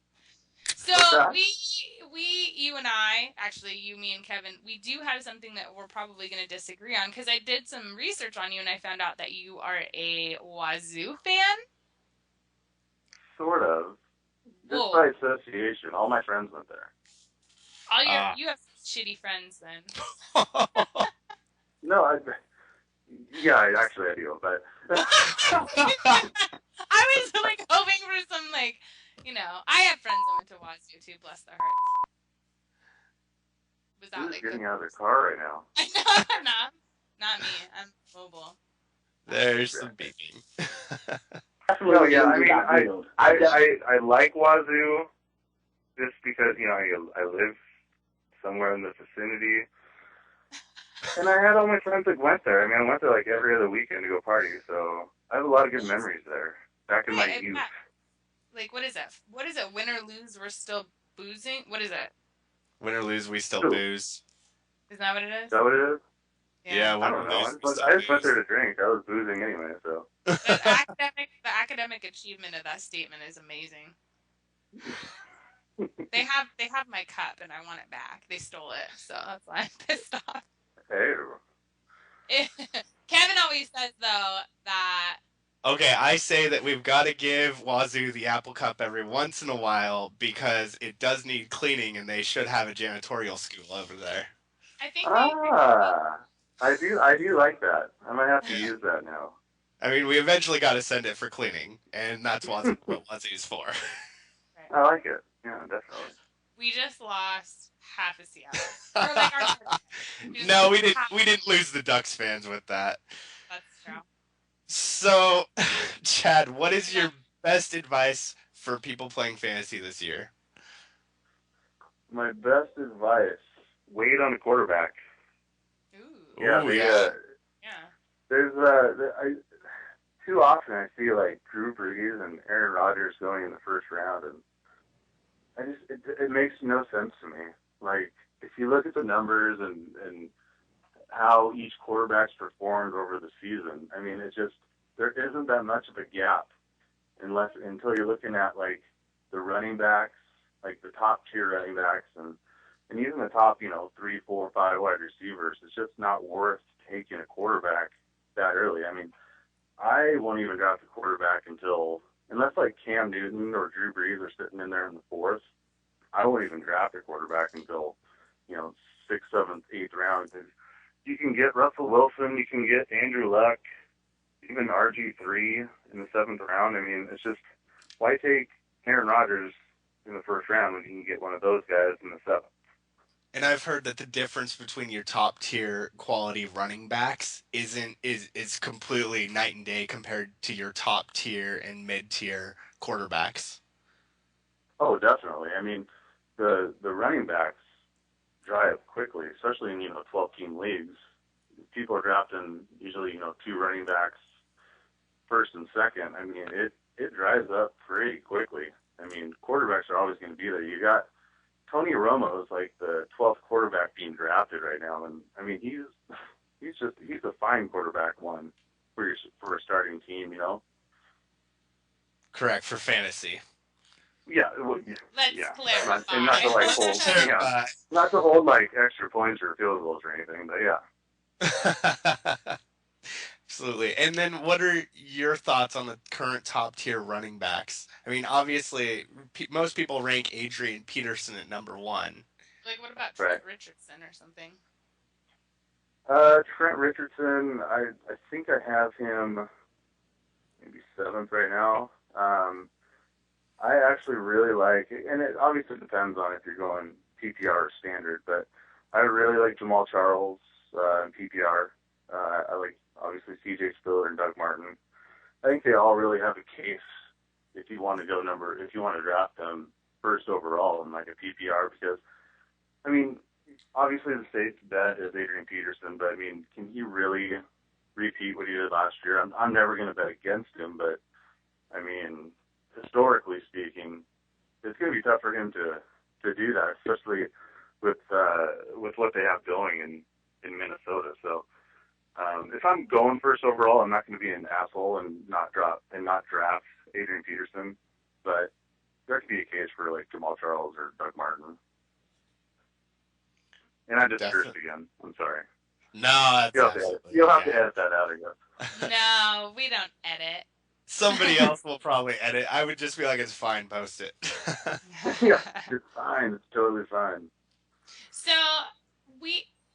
So you and I, actually you, me, and Kevin, we do have something that we're probably going to disagree on because I did some research on you and I found out that you are a Wazoo fan. Sort of. Just by association. All my friends went there. You have shitty friends then. No, I do, but I was like hoping for some like, I have friends that went to Wazoo too, bless their hearts. Was that who's like getting out of their car right now? No, not me. I'm mobile. There's some beeping. No, yeah, I mean, I like Wazoo just because, I live somewhere in the vicinity. And I had all my friends that went there. I mean, I went there like every other weekend to go party, so I have a lot of good memories there back in my youth. Like, what is it? What is it? Win or lose, we're still boozing? What is it? Win or lose, we still booze. Isn't that what it is? Is that what it is? Yeah, I don't know. I just went there to drink. I was boozing anyway, so. The academic achievement of that statement is amazing. They have my cup, and I want it back. They stole it, so that's why I'm pissed off. Hey. Kevin always says, though, that... Okay, I say that we've got to give Wazoo the Apple Cup every once in a while because it does need cleaning, and they should have a janitorial school over there. I think I do like that. I might have to use that now. I mean, we eventually got to send it for cleaning, and that's what Wazoo's for. Right. I like it. Yeah, definitely. We just lost half of Seattle. Or like No, we didn't lose the Ducks fans with that. That's true. So, Chad, what is your best advice for people playing fantasy this year? My best advice: wait on the quarterback. Ooh. Yeah, There's too often I see like Drew Brees and Aaron Rodgers going in the first round, and it makes no sense to me. Like, if you look at the numbers and how each quarterback's performed over the season, I mean, there isn't that much of a gap until you're looking at like the running backs, like the top tier running backs, and even the top 3, 4, 5 wide receivers. It's just not worth taking a quarterback that early. I mean, I won't even draft a quarterback unless like Cam Newton or Drew Brees are sitting in there in the 4th. I won't even draft a quarterback until 6th, 7th, 8th round. You can get Russell Wilson, you can get Andrew Luck, even RG3 in the 7th round. I mean, it's just, why take Aaron Rodgers in the 1st round when you can get one of those guys in the 7th? And I've heard that the difference between your top tier quality running backs is completely night and day compared to your top tier and mid tier quarterbacks. Oh, definitely. I mean, the running backs dry up quickly, especially in 12-team leagues. People are drafting usually 2 running backs, 1st and 2nd. I mean, it dries up pretty quickly. I mean, quarterbacks are always going to be there. You got Tony Romo is like the 12th quarterback being drafted right now, and I mean he's a fine quarterback one for a starting team, you know. Correct, for fantasy. Yeah, well, Let's yeah. clarify. And not to like hold, not to hold like extra points or field goals or anything, but yeah. Absolutely. And then what are your thoughts on the current top tier running backs? I mean, obviously, most people rank Adrian Peterson at number 1. Like, what about Trent Richardson or something? Trent Richardson, I think I have him maybe 7th right now. I actually really like, and it obviously depends on if you're going PPR or standard, but I really like Jamal Charles in PPR. I like, obviously, C.J. Spiller and Doug Martin. I think they all really have a case if you want to draft them first overall in like a PPR, because, I mean, obviously the safe bet is Adrian Peterson, but I mean, can he really repeat what he did last year? I'm never going to bet against him, but I mean, historically speaking, it's going to be tough for him to do that, especially with what they have going in Minnesota. So if I'm going first overall, I'm not going to be an asshole and not draft Adrian Peterson, but there could be a case for like Jamal Charles or Doug Martin. And I just cursed again. I'm sorry. No, you'll have to edit that out, I guess. No, we don't edit. Somebody else will probably edit. I would just be like, it's fine, post it. Yeah, it's fine. It's totally fine. So,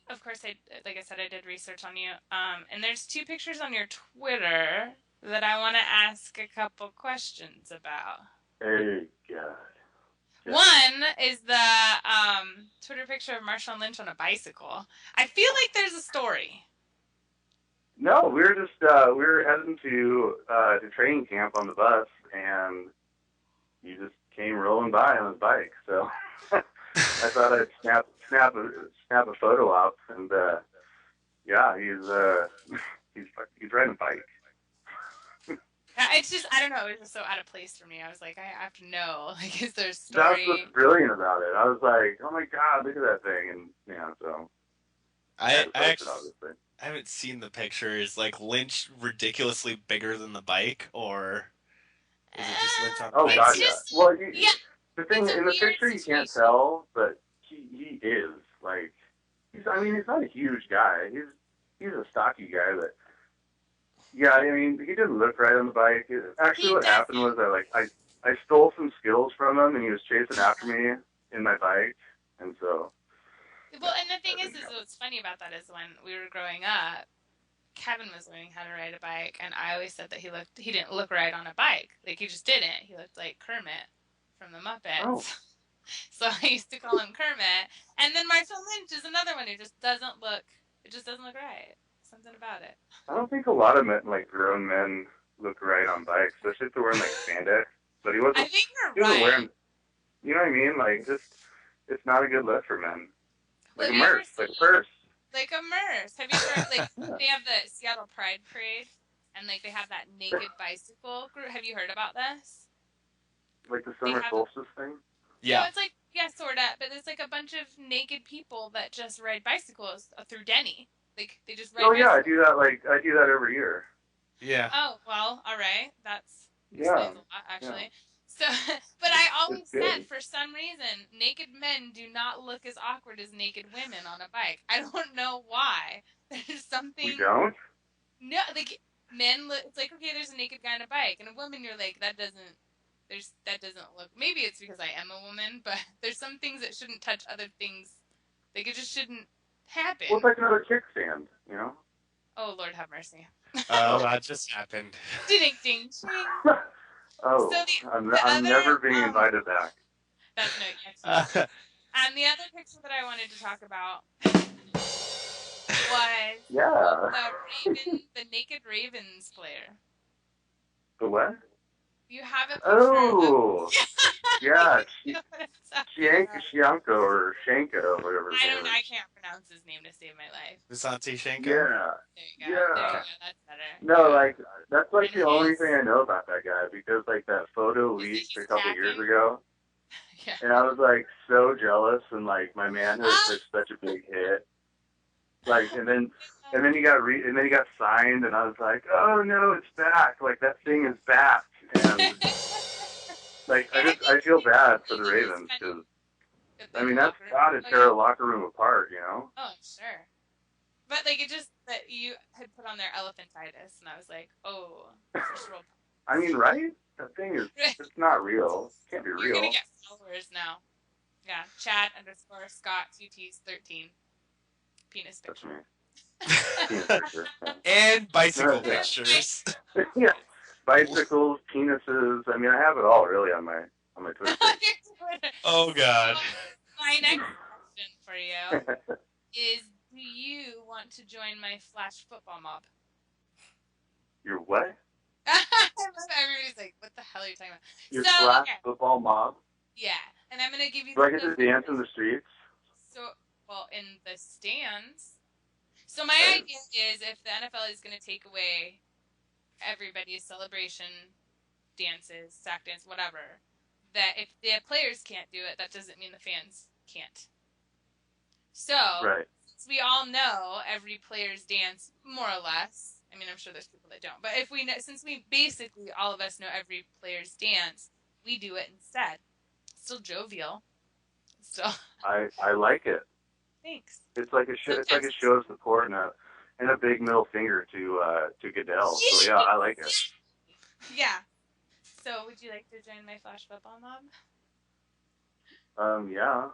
of course, like I said, I did research on you. And there's 2 pictures on your Twitter that I want to ask a couple questions about. Hey, God. Yeah. One is the Twitter picture of Marshawn Lynch on a bicycle. I feel like there's a story. No, we were heading to training camp on the bus, and he just came rolling by on his bike. So I thought I'd snap a photo up, and yeah, he's riding a bike. It's just, I don't know, it was just so out of place for me. I was like, I have to know, like, is there a story? That's what's brilliant about it. I was like, oh my God, look at that thing, and yeah, so I haven't seen the picture. Is like Lynch ridiculously bigger than the bike, or is it just Lynch on the bike? Oh God, yeah. Well, the thing in the picture you can't tell, but he is like he's not a huge guy. He's a stocky guy that. Yeah, I mean, he didn't look right on the bike. Actually, what happened was I stole some skills from him, and he was chasing after me in my bike, and so. Well, and the thing is what's funny about that is when we were growing up, Kevin was learning how to ride a bike, and I always said that he didn't look right on a bike. Like, he just didn't. He looked like Kermit from the Muppets. Oh. So I used to call him Kermit. And then Marshawn Lynch is another one who just doesn't look right. Something about it. I don't think a lot of grown men look right on bikes, especially if they're wearing like spandex. But he wasn't. I think you're right. Wearing, you know what I mean? Like, it's not a good look for men. Like a merce, like a purse. Like a merce. Have you heard? Like they have the Seattle Pride Parade, and like they have that naked bicycle group. Have you heard about this? Like the summer solstice thing. Yeah. So it's like sorta, but it's like a bunch of naked people that just ride bicycles through Denny. Like, they just ride yeah, I do that every year. Yeah. Oh, well, all right. That's explains a lot, actually. Yeah. So, but I always said, for some reason, naked men do not look as awkward as naked women on a bike. I don't know why. There's something. We don't? No, like, men look, it's like, okay, there's a naked guy on a bike, and a woman, you're like, that doesn't look, maybe it's because I am a woman, but there's some things that shouldn't touch other things. Like, it just shouldn't happen. Well, it's like another kickstand, you know? Oh, Lord have mercy. Oh, that just happened. Ding, ding, ding. Oh, so I'm never being invited back. That's no, and the other picture that I wanted to talk about was the naked Ravens player. The what? You have a picture of yeah, Shianko or Shanko or whatever. I can't pronounce his name to save my life. Visante Shanko? Yeah. There you go. That's better. No, like, that's like the only thing I know about that guy, because like that photo leaked a couple years ago. Yeah. And I was like so jealous, and like my manhood took such a big hit. Like, and then he got signed, and I was like, oh no, it's back. Like, that thing is back. And like, I feel bad for the Ravens because I mean that's got to tear a locker room apart, you know? Oh, sure. But like it just that you had put on their elephantitis, and I was like, oh, first world. I mean, right? That thing is, it's not real. It can't be real. You're gonna get followers now. Yeah, Chad_Scott 2Ts13. Penis picture. That's me. Penis picture. And bicycle pictures. Yeah, bicycles, penises. I mean, I have it all really on my Twitter page. Oh God. My next question for you is: do you want to join my Flash football mob? Your what? Everybody's like, "What the hell are you talking about?" Your Flash football mob? Yeah, and I'm gonna give you. Do I get to dance in the streets? So, well, in the stands. So my idea is, if the NFL is going to take away everybody's celebration dances, sack dance, whatever, that if the players can't do it, that doesn't mean the fans can't. So, since we all know every player's dance, more or less. I mean, I'm sure there's people that don't, but if we know, since we basically all of us know every player's dance, we do it instead. Still jovial. Still. I like it. Thanks. It's like a show of support and a big middle finger to Goodell. So yeah, I like it. Yeah. So would you like to join my Flash football mob? Yeah.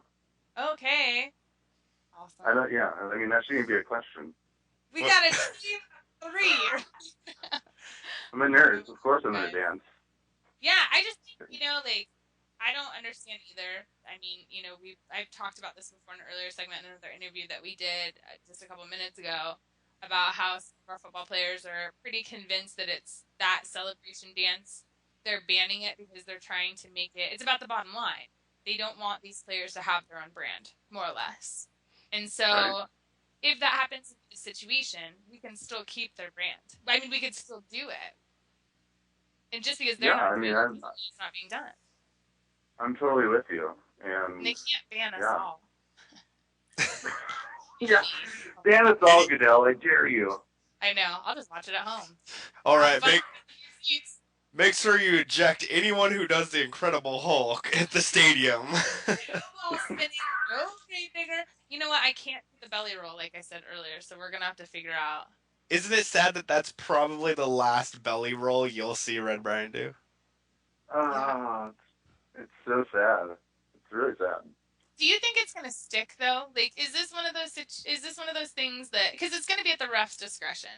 Okay. Awesome. I mean, that shouldn't be a question. We got a team of 3. I'm a nerd. Of course I'm gonna dance. Yeah, I just think, like, I don't understand either. I mean, I've talked about this before in an earlier segment in another interview that we did just a couple minutes ago about how some of our football players are pretty convinced that it's that celebration dance. They're banning it because they're trying to make it. It's about the bottom line. They don't want these players to have their own brand, more or less. And so, if that happens in the situation, we can still keep their brand. I mean, we could still do it. And just because they're not doing it, it's not being done. I'm totally with you. And they can't ban us all. Yeah. Ban us all, Goodell. I dare you. I know. I'll just watch it at home. All right. Make sure you eject anyone who does the Incredible Hulk at the stadium. You know what? I can't do the belly roll like I said earlier, so we're going to have to figure out. Isn't it sad that that's probably the last belly roll you'll see Red Brian do? It's so sad. It's really sad. Do you think it's going to stick, though? Like, is this one of those things that, because it's going to be at the ref's discretion.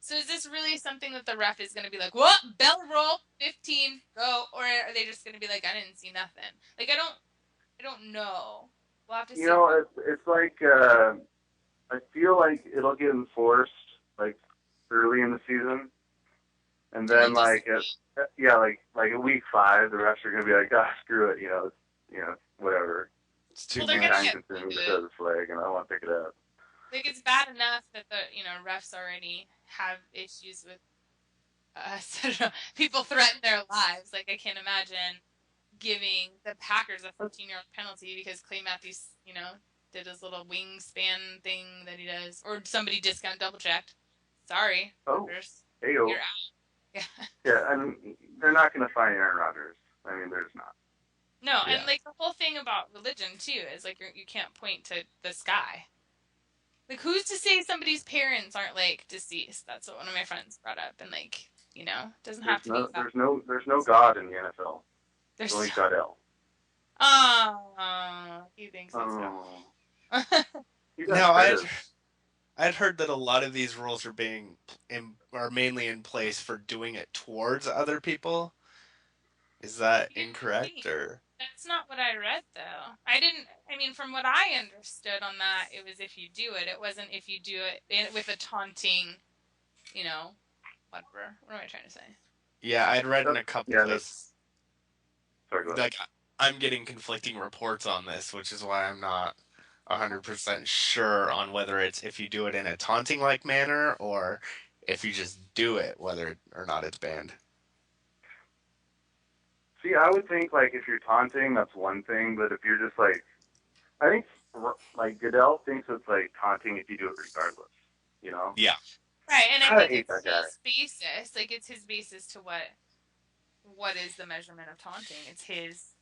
So is this really something that the ref is going to be like, what? Belly roll, 15, go? Or are they just going to be like, I didn't see nothing? Like, I don't know. We'll have to see. It's like, I feel like it'll get enforced, like, early in the season. And then, like at week 5, the refs are going to be like, screw it, whatever. It's too time consuming to throw the flag, and I want to pick it up. Like, it's bad enough that the refs already have issues with I don't know, people threaten their lives. Like, I can't imagine giving the Packers a 15-yard penalty because Clay Matthews, did his little wingspan thing that he does, or somebody discount double checked. Sorry, Packers. You're out. Yeah, I mean, they're not going to find Aaron Rodgers. I mean, there's not. No, and like the whole thing about religion too is like you can't point to the sky. Like, who's to say somebody's parents aren't like deceased? That's what one of my friends brought up, and like doesn't have to be. There's no God in the NFL. There's only Goodell. Oh, he thinks so. No, I'd heard that a lot of these rules are mainly in place for doing it towards other people. Is that incorrect, or? That's not what I read, though. I mean, from what I understood on that, it was if you do it. It wasn't if you do it with a taunting, whatever. What am I trying to say? Yeah, I'd read in a couple places. Sorry, go ahead. Like, I'm getting conflicting reports on this, which is why I'm not 100% sure on whether it's if you do it in a taunting-like manner or if you just do it, whether or not it's banned. See, I would think, like, if you're taunting, that's one thing, but if you're just, like, I like Goodell thinks it's like taunting if you do it regardless. You know? Yeah. Right, and I I think hate it's that guy. his basis. Like, it's his basis to what is the measurement of taunting. It's his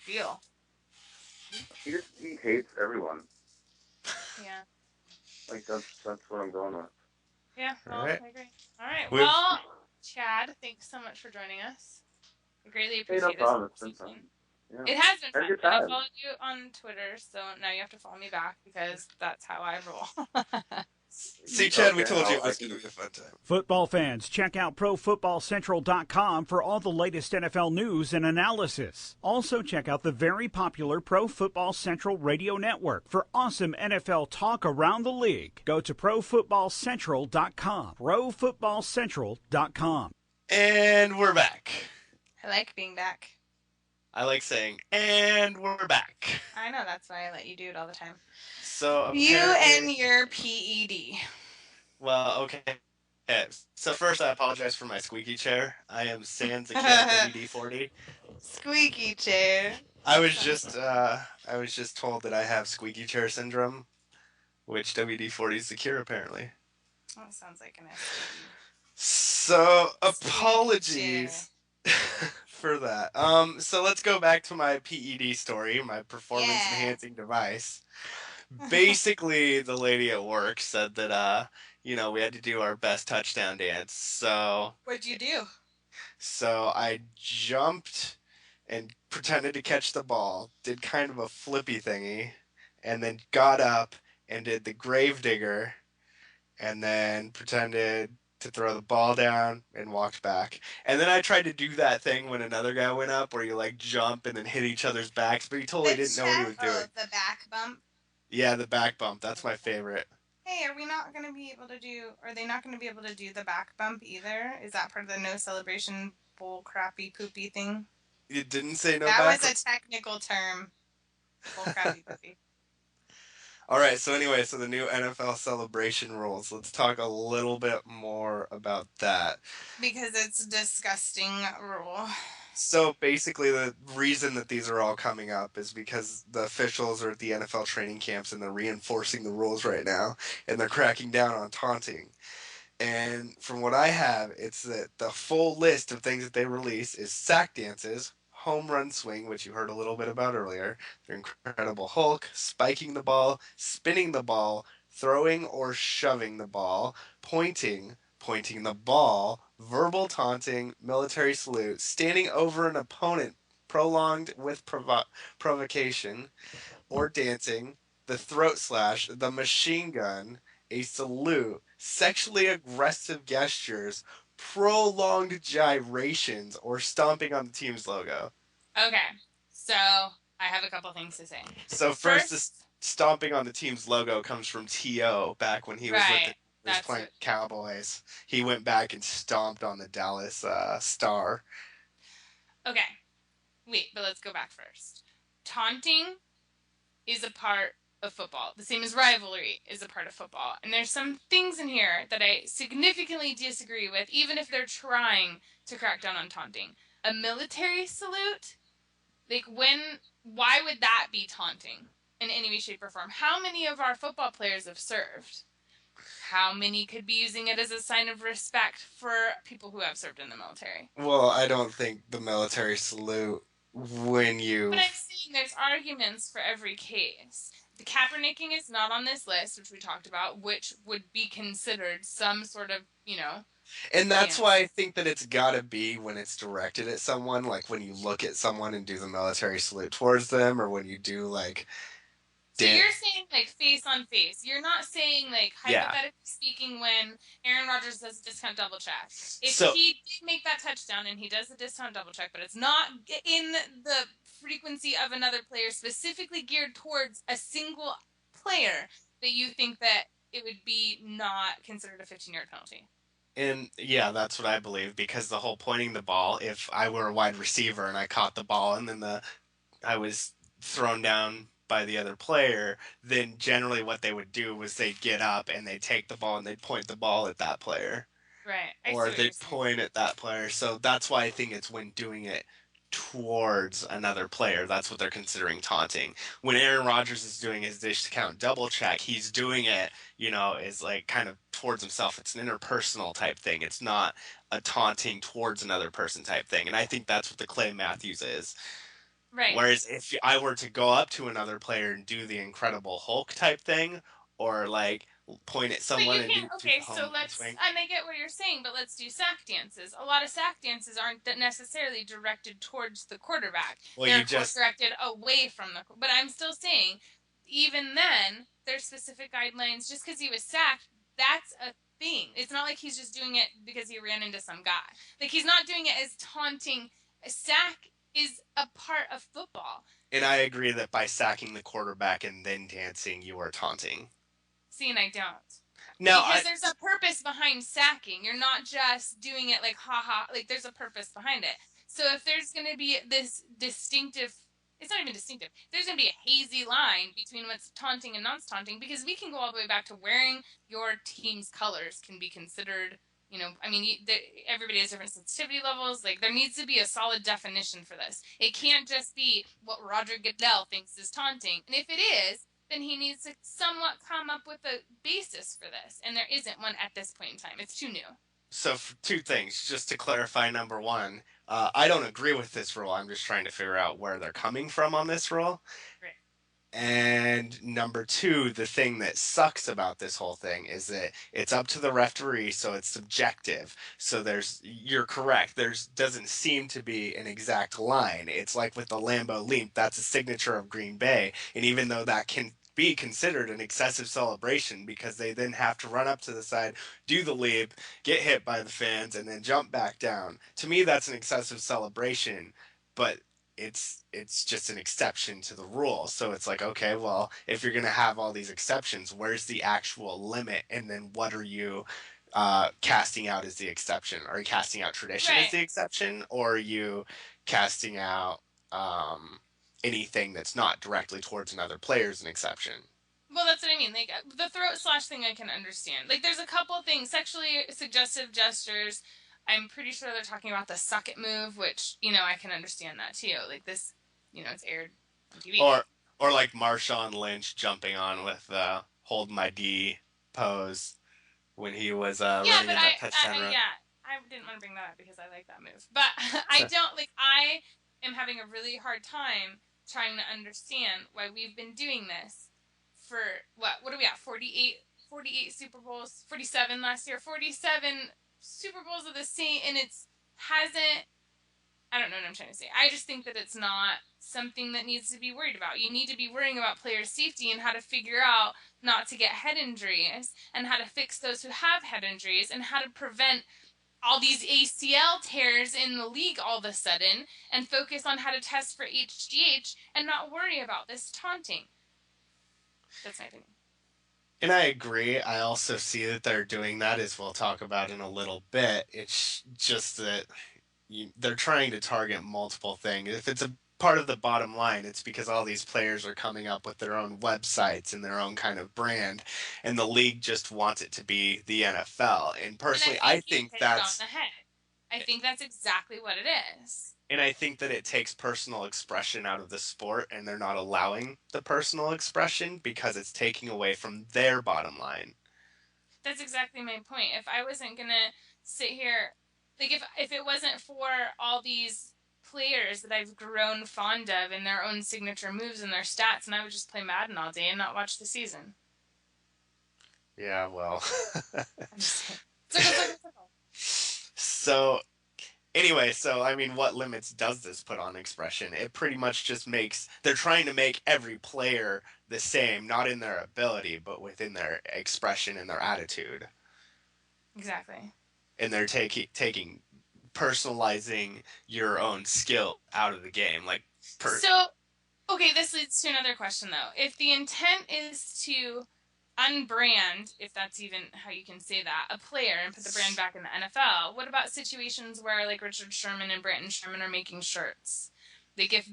deal. He hates everyone. Yeah. Like that's what I'm going with. Yeah, well, All right. I agree. All right, We've- well, Chad, thanks so much for joining us. I greatly Hey, appreciate no this problem. It's been conversation. fun. Yeah. It has been Had a fun. good And I time. followed you on Twitter, so now you have to follow me back because that's how I roll. See, Chad, we Okay, told you it I was can- going to be a fun time. Football fans, check out ProFootballCentral.com for all the latest NFL news and analysis. Also, check out the very popular Pro Football Central Radio Network for awesome NFL talk around the league. Go to ProFootballCentral.com. ProFootballCentral.com. And we're back. I like being back. I like saying, and we're back. I know, that's why I let you do it all the time. So You apparently- and your PED. Well, okay. So first, I apologize for my squeaky chair. I am sans a cat WD-40. Squeaky chair. I was just told that I have squeaky chair syndrome, which WD-40 is the cure apparently. Oh, it sounds like an STD. So Squeaky apologies for that. So let's go back to my PED story, my performance enhancing device. Basically, the lady at work said that we had to do our best touchdown dance. So What'd you do? I jumped and pretended to catch the ball, did kind of a flippy thingy, and then got up and did the grave digger, and then pretended to throw the ball down and walked back. And then I tried to do that thing when another guy went up where you like jump and then hit each other's backs, but he totally didn't know what he was doing. The back bump. Yeah, the back bump. That's my favorite. Hey, are they not going to be able to do the back bump either? Is that part of the no celebration bull crappy poopy thing? You didn't say no That back was a technical term. Bull crappy poopy. All right, so anyway, so the new NFL celebration rules. Let's talk a little bit more about that. Because it's a disgusting rule. So basically the reason that these are all coming up is because the officials are at the NFL training camps and they're reinforcing the rules right now and they're cracking down on taunting. And from what I have, it's that the full list of things that they release is sack dances, home run swing, which you heard a little bit about earlier, their Incredible Hulk, spiking the ball, spinning the ball, throwing or shoving the ball, pointing the ball, verbal taunting, military salute, standing over an opponent prolonged with provocation, or dancing, the throat slash, the machine gun, a salute, sexually aggressive gestures, prolonged gyrations, or stomping on the team's logo. Okay, so I have a couple things to say. So first, the stomping on the team's logo comes from T.O. back when he was with the playing Cowboys. He went back and stomped on the Dallas Star. Okay, wait, but let's go back first. Taunting is a part of football, the same as rivalry is a part of football. And there's some things in here that I significantly disagree with, even if they're trying to crack down on taunting. A military salute? Why would that be taunting in any way, shape, or form? How many of our football players have served? How many could be using it as a sign of respect for people who have served in the military? Well, I don't think the military salute when you... But I'm saying there's arguments for every case. The Kaepernicking is not on this list, which we talked about, which would be considered some sort of, And that's why I think that it's got to be when it's directed at someone, like when you look at someone and do the military salute towards them, or when you do, like... So you're saying, like, face on face. You're not saying, like, hypothetically speaking, when Aaron Rodgers does a discount double check. If he did make that touchdown and he does the discount double check, but it's not in the frequency of another player specifically geared towards a single player, that you think that it would be not considered a 15-yard penalty. And yeah, that's what I believe, because the whole pointing the ball, if I were a wide receiver and I caught the ball and then I was thrown down by the other player, then generally what they would do was they'd get up and they'd take the ball and they'd point the ball at that player. Right. Or they'd point at that player. So that's why I think it's when doing it towards another player. That's what they're considering taunting. When Aaron Rodgers is doing his dish to count double check, he's doing it, is like kind of towards himself. It's an interpersonal type thing. It's not a taunting towards another person type thing. And I think that's what the Clay Matthews is. Right. Whereas if I were to go up to another player and do the Incredible Hulk type thing, or like point at someone and do okay, home so let's, swing. and I get what you're saying, but let's do sack dances. A lot of sack dances aren't necessarily directed towards the quarterback. Well, They're you just directed away from the, but I'm still saying, even then, there's specific guidelines. Just because he was sacked, that's a thing. It's not like he's just doing it because he ran into some guy. Like, he's not doing it as taunting. A sack is a part of football. And I agree that by sacking the quarterback and then dancing, you are taunting. See, and I don't. No, because there's a purpose behind sacking. You're not just doing it like ha-ha. Like, there's a purpose behind it. So if there's going to be this distinctive, it's not even distinctive, there's going to be a hazy line between what's taunting and non-taunting, because we can go all the way back to wearing your team's colors can be considered, everybody has different sensitivity levels. Like, there needs to be a solid definition for this. It can't just be what Roger Goodell thinks is taunting. And if it is, then he needs to somewhat come up with a basis for this. And there isn't one at this point in time. It's too new. So, two things, just to clarify. Number one, I don't agree with this rule. I'm just trying to figure out where they're coming from on this rule. Right. And number two, the thing that sucks about this whole thing is that it's up to the referee, so it's subjective. So you're correct. Doesn't seem to be an exact line. It's like with the Lambeau Leap, that's a signature of Green Bay. And even though that can be considered an excessive celebration because they then have to run up to the side, do the leap, get hit by the fans, and then jump back down. To me, that's an excessive celebration, but it's just an exception to the rule. So it's like, okay, well, if you're going to have all these exceptions, where's the actual limit? And then what are you casting out as the exception? Are you casting out tradition as the exception? Or are you casting out anything that's not directly towards another player as an exception? Well, that's what I mean. Like, the throat slash thing I can understand. Like, there's a couple of things. Sexually suggestive gestures, I'm pretty sure they're talking about the suck it move, which, I can understand that too. Like, this, it's aired on TV. Or like Marshawn Lynch jumping on with the hold my D pose when he was running in that touchdown run. Yeah, I didn't want to bring that up because I like that move. But I am having a really hard time trying to understand why we've been doing this for, what are we at, 48 Super Bowls, 47 last year, 47 Super Bowls of the same, and I don't know what I'm trying to say. I just think that it's not something that needs to be worried about. You need to be worrying about player safety and how to figure out not to get head injuries and how to fix those who have head injuries and how to prevent all these ACL tears in the league all of a sudden and focus on how to test for HGH and not worry about this taunting. That's my opinion. And I agree. I also see that they're doing that, as we'll talk about in a little bit. It's just that they're trying to target multiple things. If it's a part of the bottom line, it's because all these players are coming up with their own websites and their own kind of brand, and the league just wants it to be the NFL. And personally, I think that's... I think that's exactly what it is. And I think that it takes personal expression out of the sport, and they're not allowing the personal expression because it's taking away from their bottom line. That's exactly my point. If I wasn't going to sit here, like if it wasn't for all these players that I've grown fond of and their own signature moves and their stats, and I would just play Madden all day and not watch the season. Yeah, well. I'm just saying. So, anyway, what limits does this put on expression? It pretty much just they're trying to make every player the same, not in their ability, but within their expression and their attitude. Exactly. And they're personalizing your own skill out of the game. Okay, this leads to another question, though. If the intent is to unbrand, if that's even how you can say that, a player and put the brand back in the NFL, what about situations where, like, Richard Sherman and Brandon Sherman are making shirts? Like, if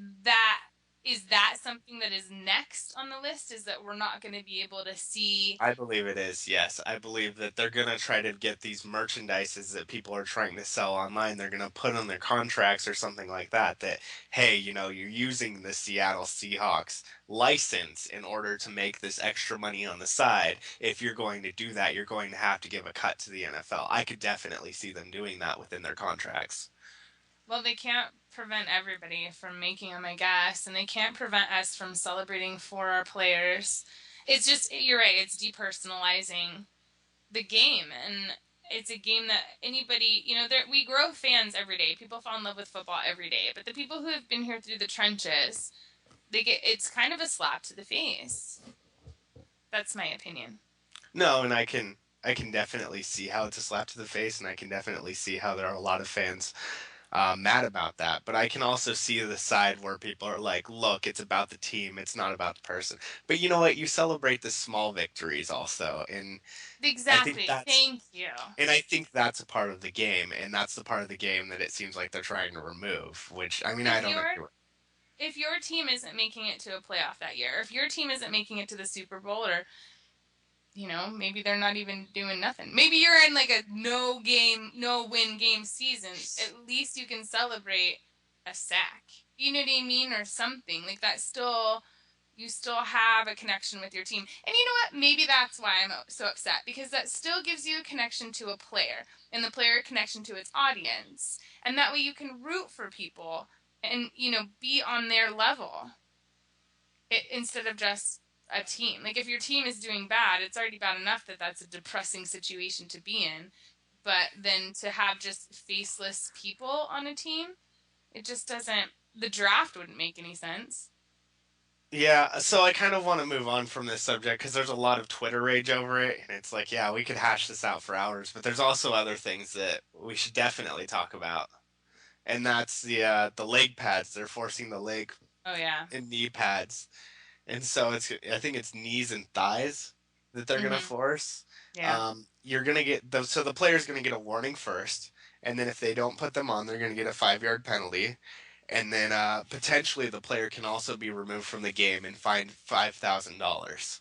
Is that something that is next on the list? Is that we're not going to be able to see? I believe it is, yes. I believe that they're going to try to get these merchandises that people are trying to sell online. They're going to put on their contracts or something like that, that, hey, you're using the Seattle Seahawks license in order to make this extra money on the side. If you're going to do that, you're going to have to give a cut to the NFL. I could definitely see them doing that within their contracts. Well, they can't prevent everybody from making them, I guess, and they can't prevent us from celebrating for our players. It's just, you're right, it's depersonalizing the game, and it's a game that anybody, we grow fans every day. People fall in love with football every day, but the people who have been here through the trenches, it's kind of a slap to the face. That's my opinion. No, and I can definitely see how it's a slap to the face, and I can definitely see how there are a lot of fans mad about that. But I can also see the side where people are like, look, it's about the team, it's not about the person. But you know what? You celebrate the small victories also. And exactly. Thank you. And I think that's a part of the game, and that's the part of the game that it seems like they're trying to remove, which, I don't agree with. If your team isn't making it to a playoff that year, if your team isn't making it to the Super Bowl, or maybe they're not even doing nothing. Maybe you're in like a no-win game season. At least you can celebrate a sack. You know what I mean? Or something. Like that you still have a connection with your team. And you know what? Maybe that's why I'm so upset. Because that still gives you a connection to a player. And the player a connection to its audience. And that way you can root for people and, be on their level. Instead of just a team. Like if your team is doing bad, it's already bad enough that that's a depressing situation to be in, but then to have just faceless people on a team, it just doesn't, the draft wouldn't make any sense. Yeah, so I kind of want to move on from this subject because there's a lot of Twitter rage over it, and it's like, yeah, we could hash this out for hours, but there's also other things that we should definitely talk about, and that's the leg pads. They're forcing the leg and knee pads. And so I think it's knees and thighs that they're going to force. Yeah. You're going to get the player's going to get a warning first. And then if they don't put them on, they're going to get a 5-yard penalty. And then potentially the player can also be removed from the game and fined $5,000.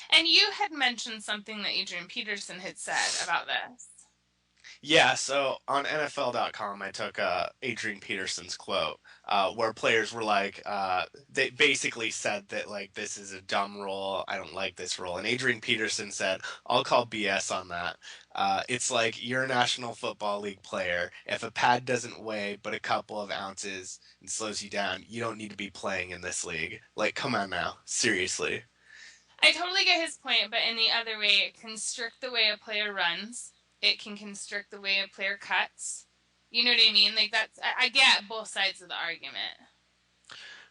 And you had mentioned something that Adrian Peterson had said about this. Yeah, so on NFL.com, I took Adrian Peterson's quote, where players were like, they basically said that, like, this is a dumb rule, I don't like this rule. And Adrian Peterson said, I'll call BS on that. It's like, you're a National Football League player. If a pad doesn't weigh but a couple of ounces and slows you down, you don't need to be playing in this league. Like, come on now, seriously. I totally get his point, but in the other way, it can constrict the way a player runs. It can constrict the way a player cuts. You know what I mean? Like I get both sides of the argument.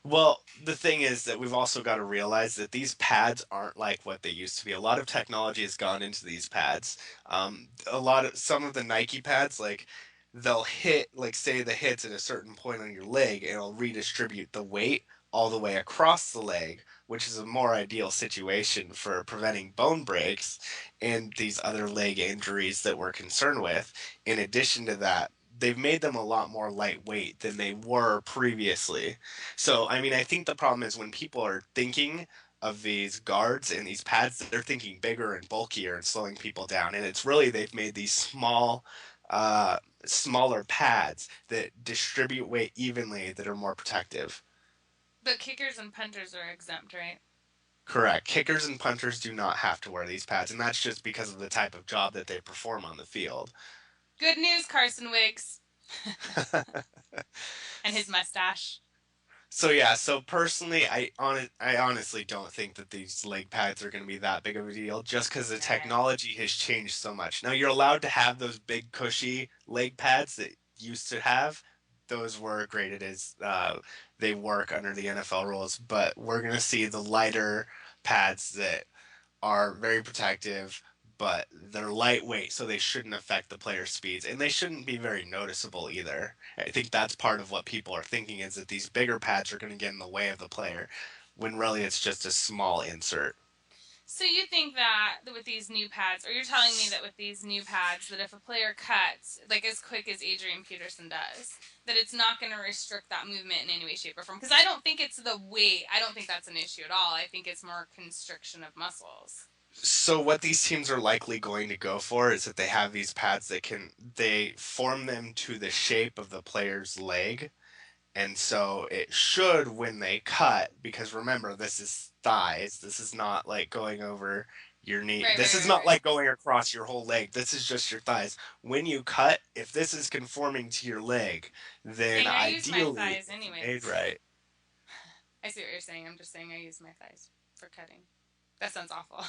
Well, the thing is that we've also got to realize that these pads aren't like what they used to be. A lot of technology has gone into these pads. Some of the Nike pads, like they'll hit, like say the hit's at a certain point on your leg, and it'll redistribute the weight all the way across the leg, which is a more ideal situation for preventing bone breaks and these other leg injuries that we're concerned with. In addition to that, they've made them a lot more lightweight than they were previously. So, I think the problem is when people are thinking of these guards and these pads, they're thinking bigger and bulkier and slowing people down. And it's really, they've made these smaller pads that distribute weight evenly that are more protective. But kickers and punters are exempt, right? Correct. Kickers and punters do not have to wear these pads, and that's just because of the type of job that they perform on the field. Good news, Carson Wiggs. And his mustache. So personally, I honestly don't think that these leg pads are going to be that big of a deal just because the technology has changed so much. Now, you're allowed to have those big cushy leg pads that you used to have. Those were graded as they work under the NFL rules, but we're going to see the lighter pads that are very protective, but they're lightweight, so they shouldn't affect the player's speeds, and they shouldn't be very noticeable either. I think that's part of what people are thinking, is that these bigger pads are going to get in the way of the player, when really it's just a small insert. So you think that with these new pads, or you're telling me that with these new pads, that if a player cuts, like as quick as Adrian Peterson does, that it's not going to restrict that movement in any way, shape, or form? Because I don't think it's the weight. I don't think that's an issue at all. I think it's more constriction of muscles. So what these teams are likely going to go for is that they have these pads that they form them to the shape of the player's leg. And so it should, when they cut, because remember, this is thighs. This is not like going over your knee. This is not like going across your whole leg. This is just your thighs. When you cut, if this is conforming to your leg, then I ideally, use my thighs anyway. Right. I see what you're saying. I'm just saying I use my thighs for cutting. That sounds awful.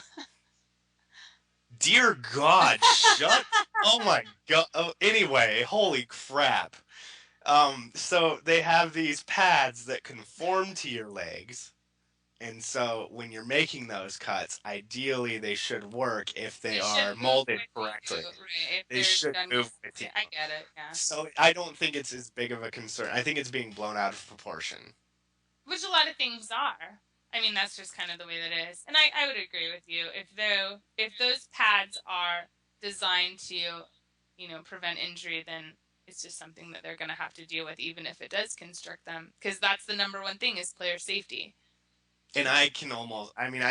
Dear God, shut. Oh my God. Oh, anyway, holy crap. So they have these pads that conform to your legs. And so when you're making those cuts, ideally they should work if they are molded correctly. Right, they should move with you. I get it, yeah. So I don't think it's as big of a concern. I think it's being blown out of proportion. Which a lot of things are. I mean, that's just kind of the way that it is. And I would agree with you. If those pads are designed to, prevent injury, then it's just something that they're going to have to deal with, even if it does constrict them. Because that's the number one thing is player safety. And I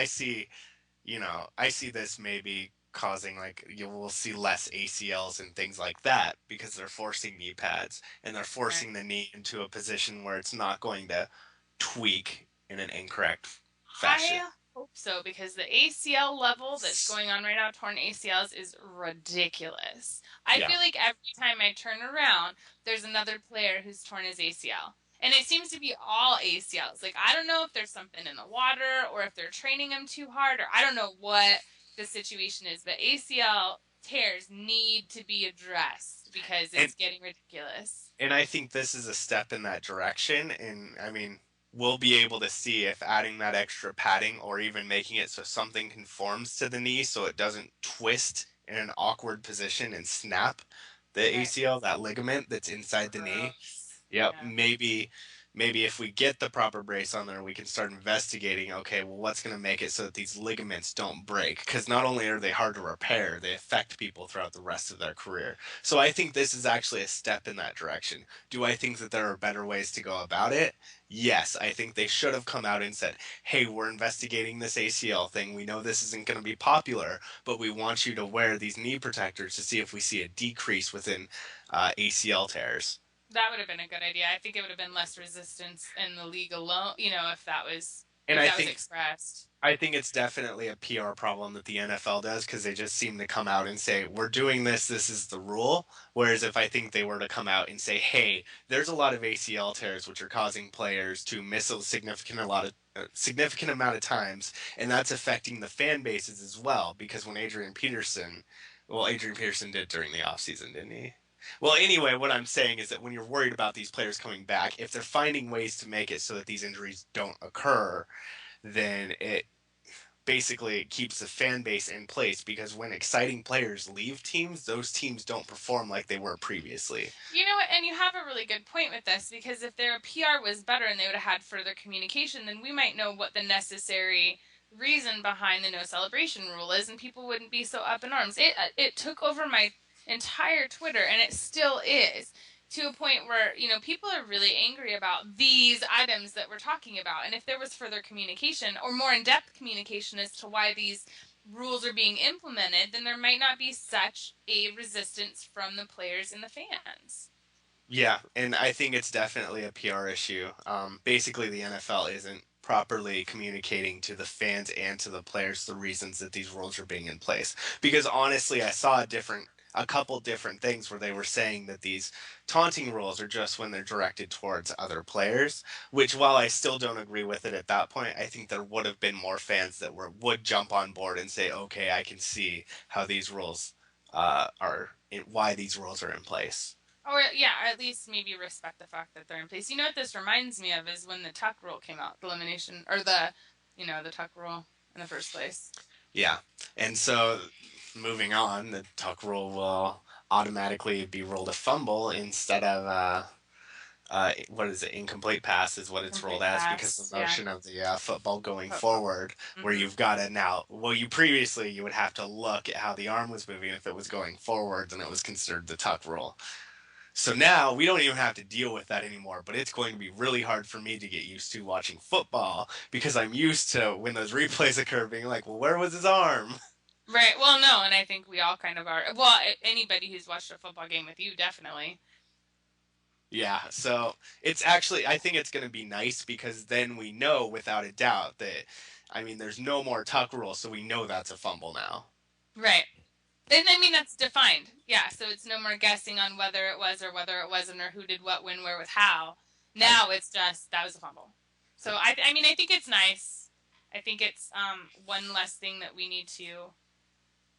see this maybe causing we'll see less ACLs and things like that because they're forcing knee pads and they're forcing the knee into a position where it's not going to tweak in an incorrect fashion. I hope so, because the ACL level that's going on right now, torn ACLs, is ridiculous. I feel like every time I turn around, there's another player who's torn his ACL. And it seems to be all ACLs. Like, I don't know if there's something in the water or if they're training them too hard, or I don't know what the situation is. But ACL tears need to be addressed because it's getting ridiculous. And I think this is a step in that direction. And, we'll be able to see if adding that extra padding or even making it so something conforms to the knee so it doesn't twist in an awkward position and snap the ACL, that ligament that's inside the knee. Yep. Yeah. Maybe if we get the proper brace on there, we can start investigating, okay, well, what's going to make it so that these ligaments don't break? Because not only are they hard to repair, they affect people throughout the rest of their career. So I think this is actually a step in that direction. Do I think that there are better ways to go about it? Yes, I think they should have come out and said, hey, we're investigating this ACL thing. We know this isn't going to be popular, but we want you to wear these knee protectors to see if we see a decrease within ACL tears. That would have been a good idea. I think it would have been less resistance in the league alone, if that was expressed. I think it's definitely a PR problem that the NFL does because they just seem to come out and say, we're doing this, this is the rule. Whereas if I think they were to come out and say, hey, there's a lot of ACL tears which are causing players to miss a significant amount of times, and that's affecting the fan bases as well because when Adrian Peterson did during the offseason, didn't he? Well, anyway, what I'm saying is that when you're worried about these players coming back, if they're finding ways to make it so that these injuries don't occur, then it basically keeps the fan base in place because when exciting players leave teams, those teams don't perform like they were previously. You know what? And you have a really good point with this because if their PR was better and they would have had further communication, then we might know what the necessary reason behind the no celebration rule is and people wouldn't be so up in arms. It took over my entire Twitter, and it still is, to a point where, people are really angry about these items that we're talking about. And if there was further communication or more in-depth communication as to why these rules are being implemented, then there might not be such a resistance from the players and the fans. Yeah, and I think it's definitely a PR issue. Basically, the NFL isn't properly communicating to the fans and to the players the reasons that these rules are being in place. Because honestly, I saw a couple different things where they were saying that these taunting rules are just when they're directed towards other players, which while I still don't agree with it at that point, I think there would have been more fans that would jump on board and say, okay, I can see how these rules why these rules are in place. Or, yeah, or at least maybe respect the fact that they're in place. You know what this reminds me of is when the tuck rule came out, the elimination, or the tuck rule in the first place. Yeah, and so moving on, the tuck rule will automatically be ruled a fumble instead of what is it? Incomplete pass is what it's rolled as because of the motion of the football going forward, where you've got to now. Well, you would have to look at how the arm was moving. If it was going forward, then it was considered the tuck rule. So now we don't even have to deal with that anymore, but it's going to be really hard for me to get used to watching football because I'm used to when those replays occur being like, well, where was his arm? Right. Well, no, and I think we all kind of are. Well, anybody who's watched a football game with you, definitely. Yeah, so it's actually, I think it's going to be nice because then we know without a doubt that, I mean, there's no more tuck rule, so we know that's a fumble now. Right. And I mean, that's defined. Yeah, so it's no more guessing on whether it was or whether it wasn't or who did what, when, where, with how. Now it's just, that was a fumble. So, I mean, I think it's nice. I think it's one less thing that we need to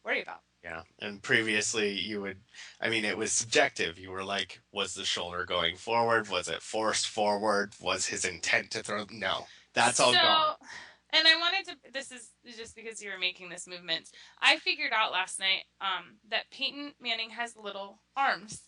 worry about. Yeah, and previously it was subjective. You were like, was the shoulder going forward? Was it forced forward? Was his intent to throw? No, that's all gone. And I wanted to, this is just because you were making this movement. I figured out last night that Peyton Manning has little arms.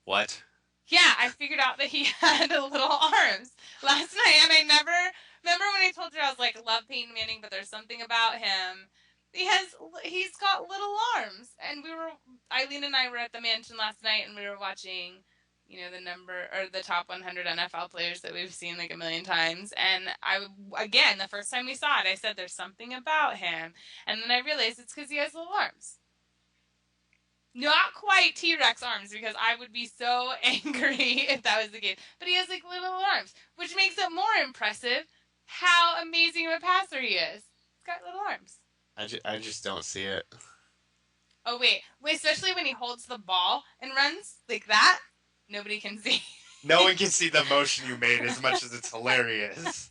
What? Yeah, I figured out that he had little arms last night. And I remember when I told you I was like, love Peyton Manning, but there's something about him. He's got little arms. And Eileen and I were at the mansion last night and we were watching, the top 100 NFL players that we've seen like a million times. And the first time we saw it, I said, there's something about him. And then I realized it's because he has little arms. Not quite T-Rex arms, because I would be so angry if that was the case. But he has like little arms, which makes it more impressive how amazing of a passer he is. He's got little arms. I just don't see it. Oh, wait, especially when he holds the ball and runs like that. Nobody can see. No one can see the motion you made as much as it's hilarious.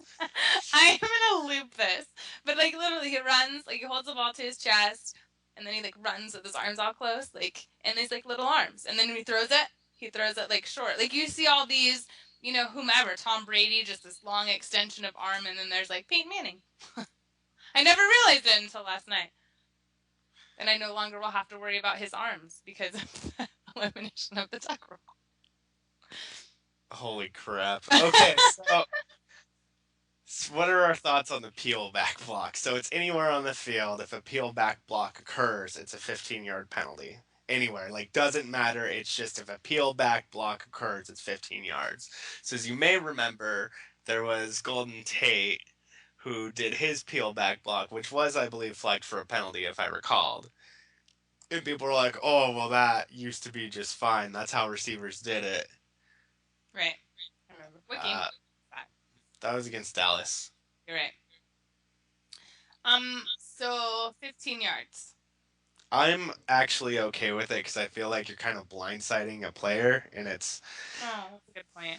I am going to loop this. But, like, literally, he runs, like, he holds the ball to his chest, and then he, like, runs with his arms all close, like, and he's, like, little arms. And then when he throws it, like, short. Like, you see all these, whomever, Tom Brady, just this long extension of arm, and then there's, like, Peyton Manning. I never realized it until last night. And I no longer will have to worry about his arms because of the elimination of the tuck rule. Holy crap. Okay, so what are our thoughts on the peel back block? So it's anywhere on the field. If a peel back block occurs, it's a 15-yard penalty. Anywhere. Like, doesn't matter. It's just if a peel back block occurs, it's 15 yards. So as you may remember, there was Golden Tate who did his peel back block, which was, I believe, flagged for a penalty, if I recalled. And people were like, oh, well, that used to be just fine. That's how receivers did it. Right. I remember. What game was that? That was against Dallas. You're right. So 15 yards. I'm actually okay with it because I feel like you're kind of blindsiding a player, and it's... Oh, that's a good point.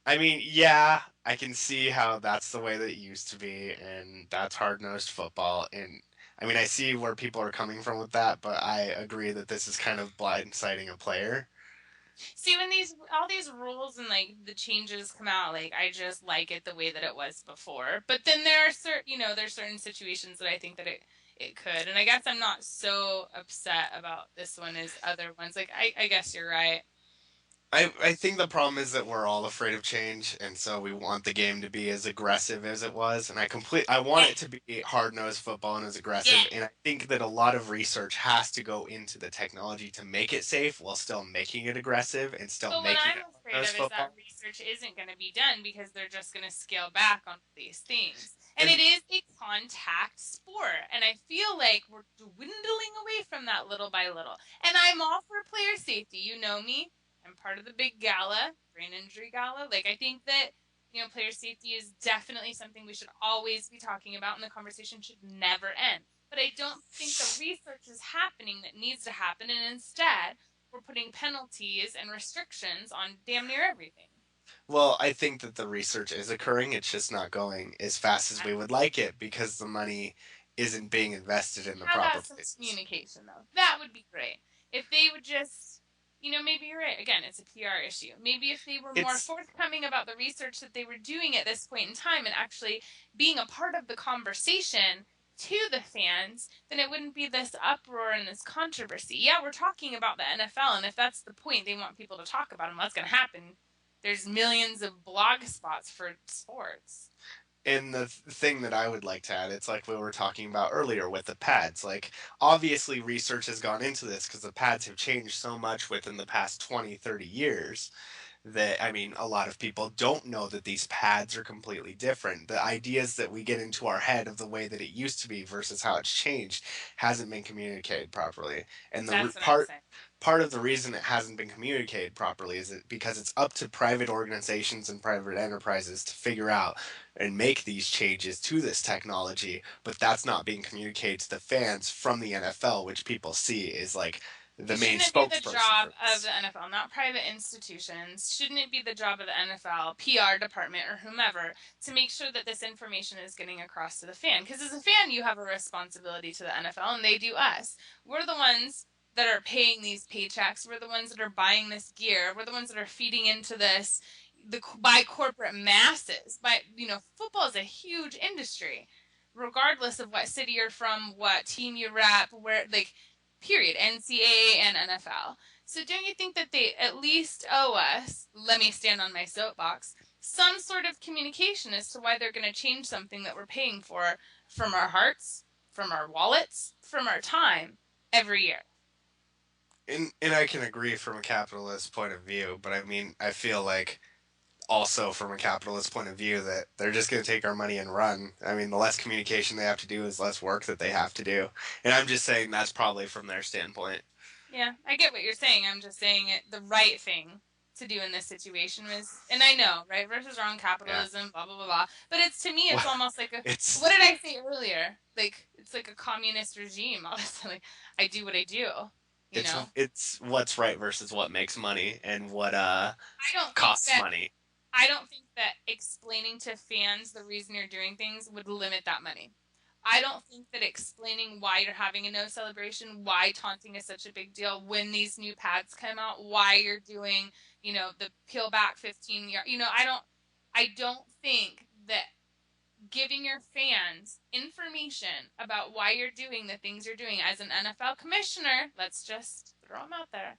I mean, yeah, I can see how that's the way that it used to be, and that's hard-nosed football, and I mean, I see where people are coming from with that, but I agree that this is kind of blindsiding a player. See, when all these rules and like the changes come out, like I just like it the way that it was before. But then there are there's certain situations that I think that it could, and I guess I'm not so upset about this one as other ones. Like I guess you're right. I think the problem is that we're all afraid of change, and so we want the game to be as aggressive as it was, and I want it to be hard-nosed football and as aggressive, and I think that a lot of research has to go into the technology to make it safe while still making it aggressive and still making it hard-nosed football. What I'm afraid of is that research isn't going to be done because they're just going to scale back on these things. And it is a contact sport, and I feel like we're dwindling away from that little by little. And I'm all for player safety. You know me. I'm part of the big gala, brain injury gala. Like, I think that, player safety is definitely something we should always be talking about, and the conversation should never end. But I don't think the research is happening that needs to happen, and instead, we're putting penalties and restrictions on damn near everything. Well, I think that the research is occurring. It's just not going as fast as we would like it because the money isn't being invested in the proper places. Communication, though. That would be great. If they would just... maybe you're right. Again, it's a PR issue. Maybe if they were more forthcoming about the research that they were doing at this point in time and actually being a part of the conversation, to the fans, then it wouldn't be this uproar and this controversy. Yeah, we're talking about the NFL, and if that's the point, they want people to talk about them. What's going to happen? There's millions of blog spots for sports. And the thing that I would like to add, it's like we were talking about earlier with the pads. Like, obviously research has gone into this because the pads have changed so much within the past 20, 30 years that, I mean, a lot of people don't know that these pads are completely different. The ideas that we get into our head of the way that it used to be versus how it's changed hasn't been communicated properly. And part of the reason it hasn't been communicated properly is because it's up to private organizations and private enterprises to figure out and make these changes to this technology, but that's not being communicated to the fans from the NFL, which people see is like the main spokesperson. Shouldn't it be the job of the NFL, not private institutions? Shouldn't it be the job of the NFL, PR department, or whomever, to make sure that this information is getting across to the fan? Because as a fan, you have a responsibility to the NFL, and they do us. We're the ones that are paying these paychecks. We're the ones that are buying this gear. We're the ones that are feeding into this by corporate masses. Football is a huge industry, regardless of what city you're from, what team you rep, where, period, NCAA and NFL. So don't you think that they at least owe us, let me stand on my soapbox, some sort of communication as to why they're going to change something that we're paying for from our hearts, from our wallets, from our time every year? And I can agree from a capitalist point of view, but I mean, I feel like also from a capitalist point of view that they're just going to take our money and run. I mean, the less communication they have to do is less work that they have to do. And I'm just saying that's probably from their standpoint. Yeah, I get what you're saying. I'm just saying the right thing to do in this situation was, and I know, right versus wrong, capitalism, blah, blah, blah, blah. But to me, it's almost like what did I say earlier? It's like a communist regime. Honestly, I do what I do. It's what's right versus what makes money and what costs money. I don't think that explaining to fans the reason you're doing things would limit that money. I don't think that explaining why you're having a no celebration, why taunting is such a big deal, when these new pads come out, why you're doing, the peel back 15 yard. I don't think that giving your fans information about why you're doing the things you're doing as an NFL commissioner, let's just throw them out there.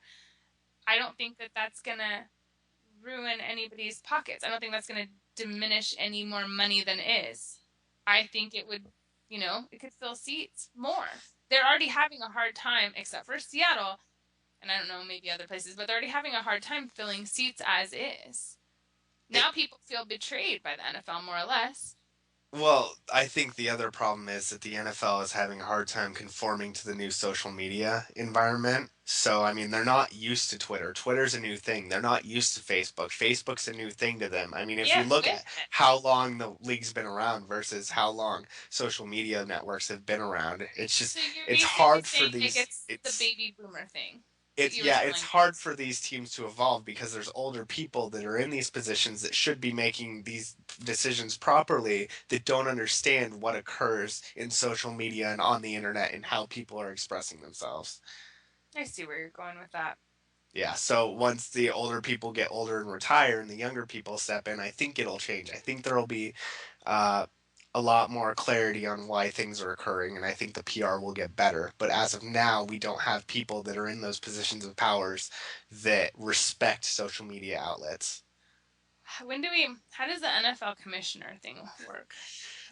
I don't think that that's going to ruin anybody's pockets. I don't think that's going to diminish any more money than is. I think it would, it could fill seats more. They're already having a hard time, except for Seattle, and I don't know, maybe other places, but they're already having a hard time filling seats as is. Now people feel betrayed by the NFL, more or less. Well, I think the other problem is that the NFL is having a hard time conforming to the new social media environment. So, I mean, they're not used to Twitter. Twitter's a new thing. They're not used to Facebook. Facebook's a new thing to them. I mean, if you look at how long the league's been around versus how long social media networks have been around, it's just, it's hard for these... It's the baby boomer thing. It's hard for these teams to evolve because there's older people that are in these positions that should be making these decisions properly that don't understand what occurs in social media and on the internet and how people are expressing themselves. I see where you're going with that. Yeah, so once the older people get older and retire and the younger people step in, I think it'll change. I think there'll be a lot more clarity on why things are occurring, and I think the PR will get better. But as of now, we don't have people that are in those positions of powers that respect social media outlets. How does the NFL commissioner thing work?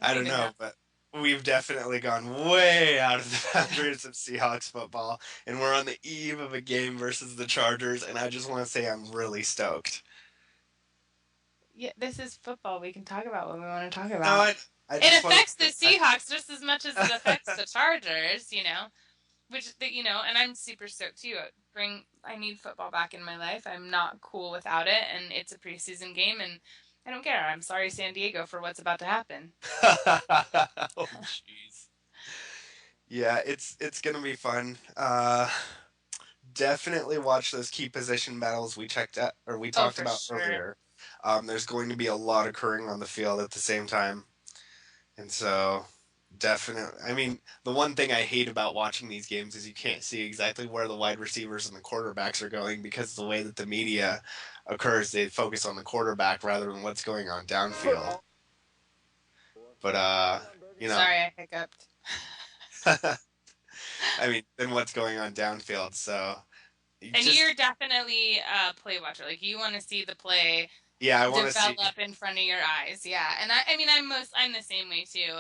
I don't know, but we've definitely gone way out of the boundaries of Seahawks football, and we're on the eve of a game versus the Chargers, and I just want to say I'm really stoked. Yeah, this is football. We can talk about what we want to talk about. No, it affects the Seahawks just as much as it affects the Chargers, and I'm super stoked too. I need football back in my life. I'm not cool without it, and it's a preseason game, and I don't care. I'm sorry, San Diego, for what's about to happen. Oh, jeez. Yeah, it's gonna be fun. Definitely watch those key position battles we talked about earlier. There's going to be a lot occurring on the field at the same time. And so, definitely, I mean, the one thing I hate about watching these games is you can't see exactly where the wide receivers and the quarterbacks are going because the way that the media occurs, they focus on the quarterback rather than what's going on downfield. But, Sorry, I hiccuped. I mean, then what's going on downfield? So, you're definitely a play watcher. Like, you want to see the play. Yeah, I want to see develop in front of your eyes. Yeah, and I mean, I'm the same way too,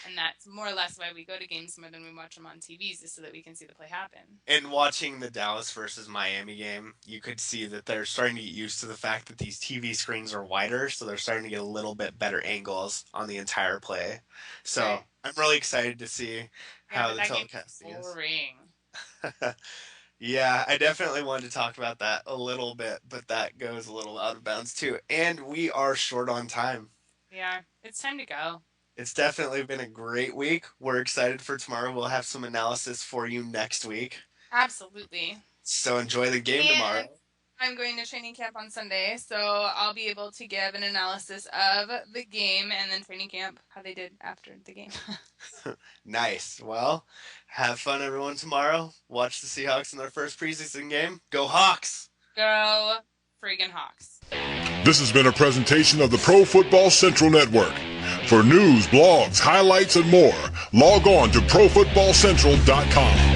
and that's more or less why we go to games more than we watch them on TVs, is so that we can see the play happen. And watching the Dallas versus Miami game, you could see that they're starting to get used to the fact that these TV screens are wider, so they're starting to get a little bit better angles on the entire play. So right. I'm really excited to see how the telecasting is. Boring. Yeah, I definitely wanted to talk about that a little bit, but that goes a little out of bounds too. And we are short on time. Yeah, it's time to go. It's definitely been a great week. We're excited for tomorrow. We'll have some analysis for you next week. Absolutely. So enjoy the game tomorrow. I'm going to training camp on Sunday, so I'll be able to give an analysis of the game and then training camp, how they did after the game. Nice. Well, have fun, everyone, tomorrow. Watch the Seahawks in their first preseason game. Go Hawks! Go friggin' Hawks. This has been a presentation of the Pro Football Central Network. For news, blogs, highlights, and more, log on to ProFootballCentral.com.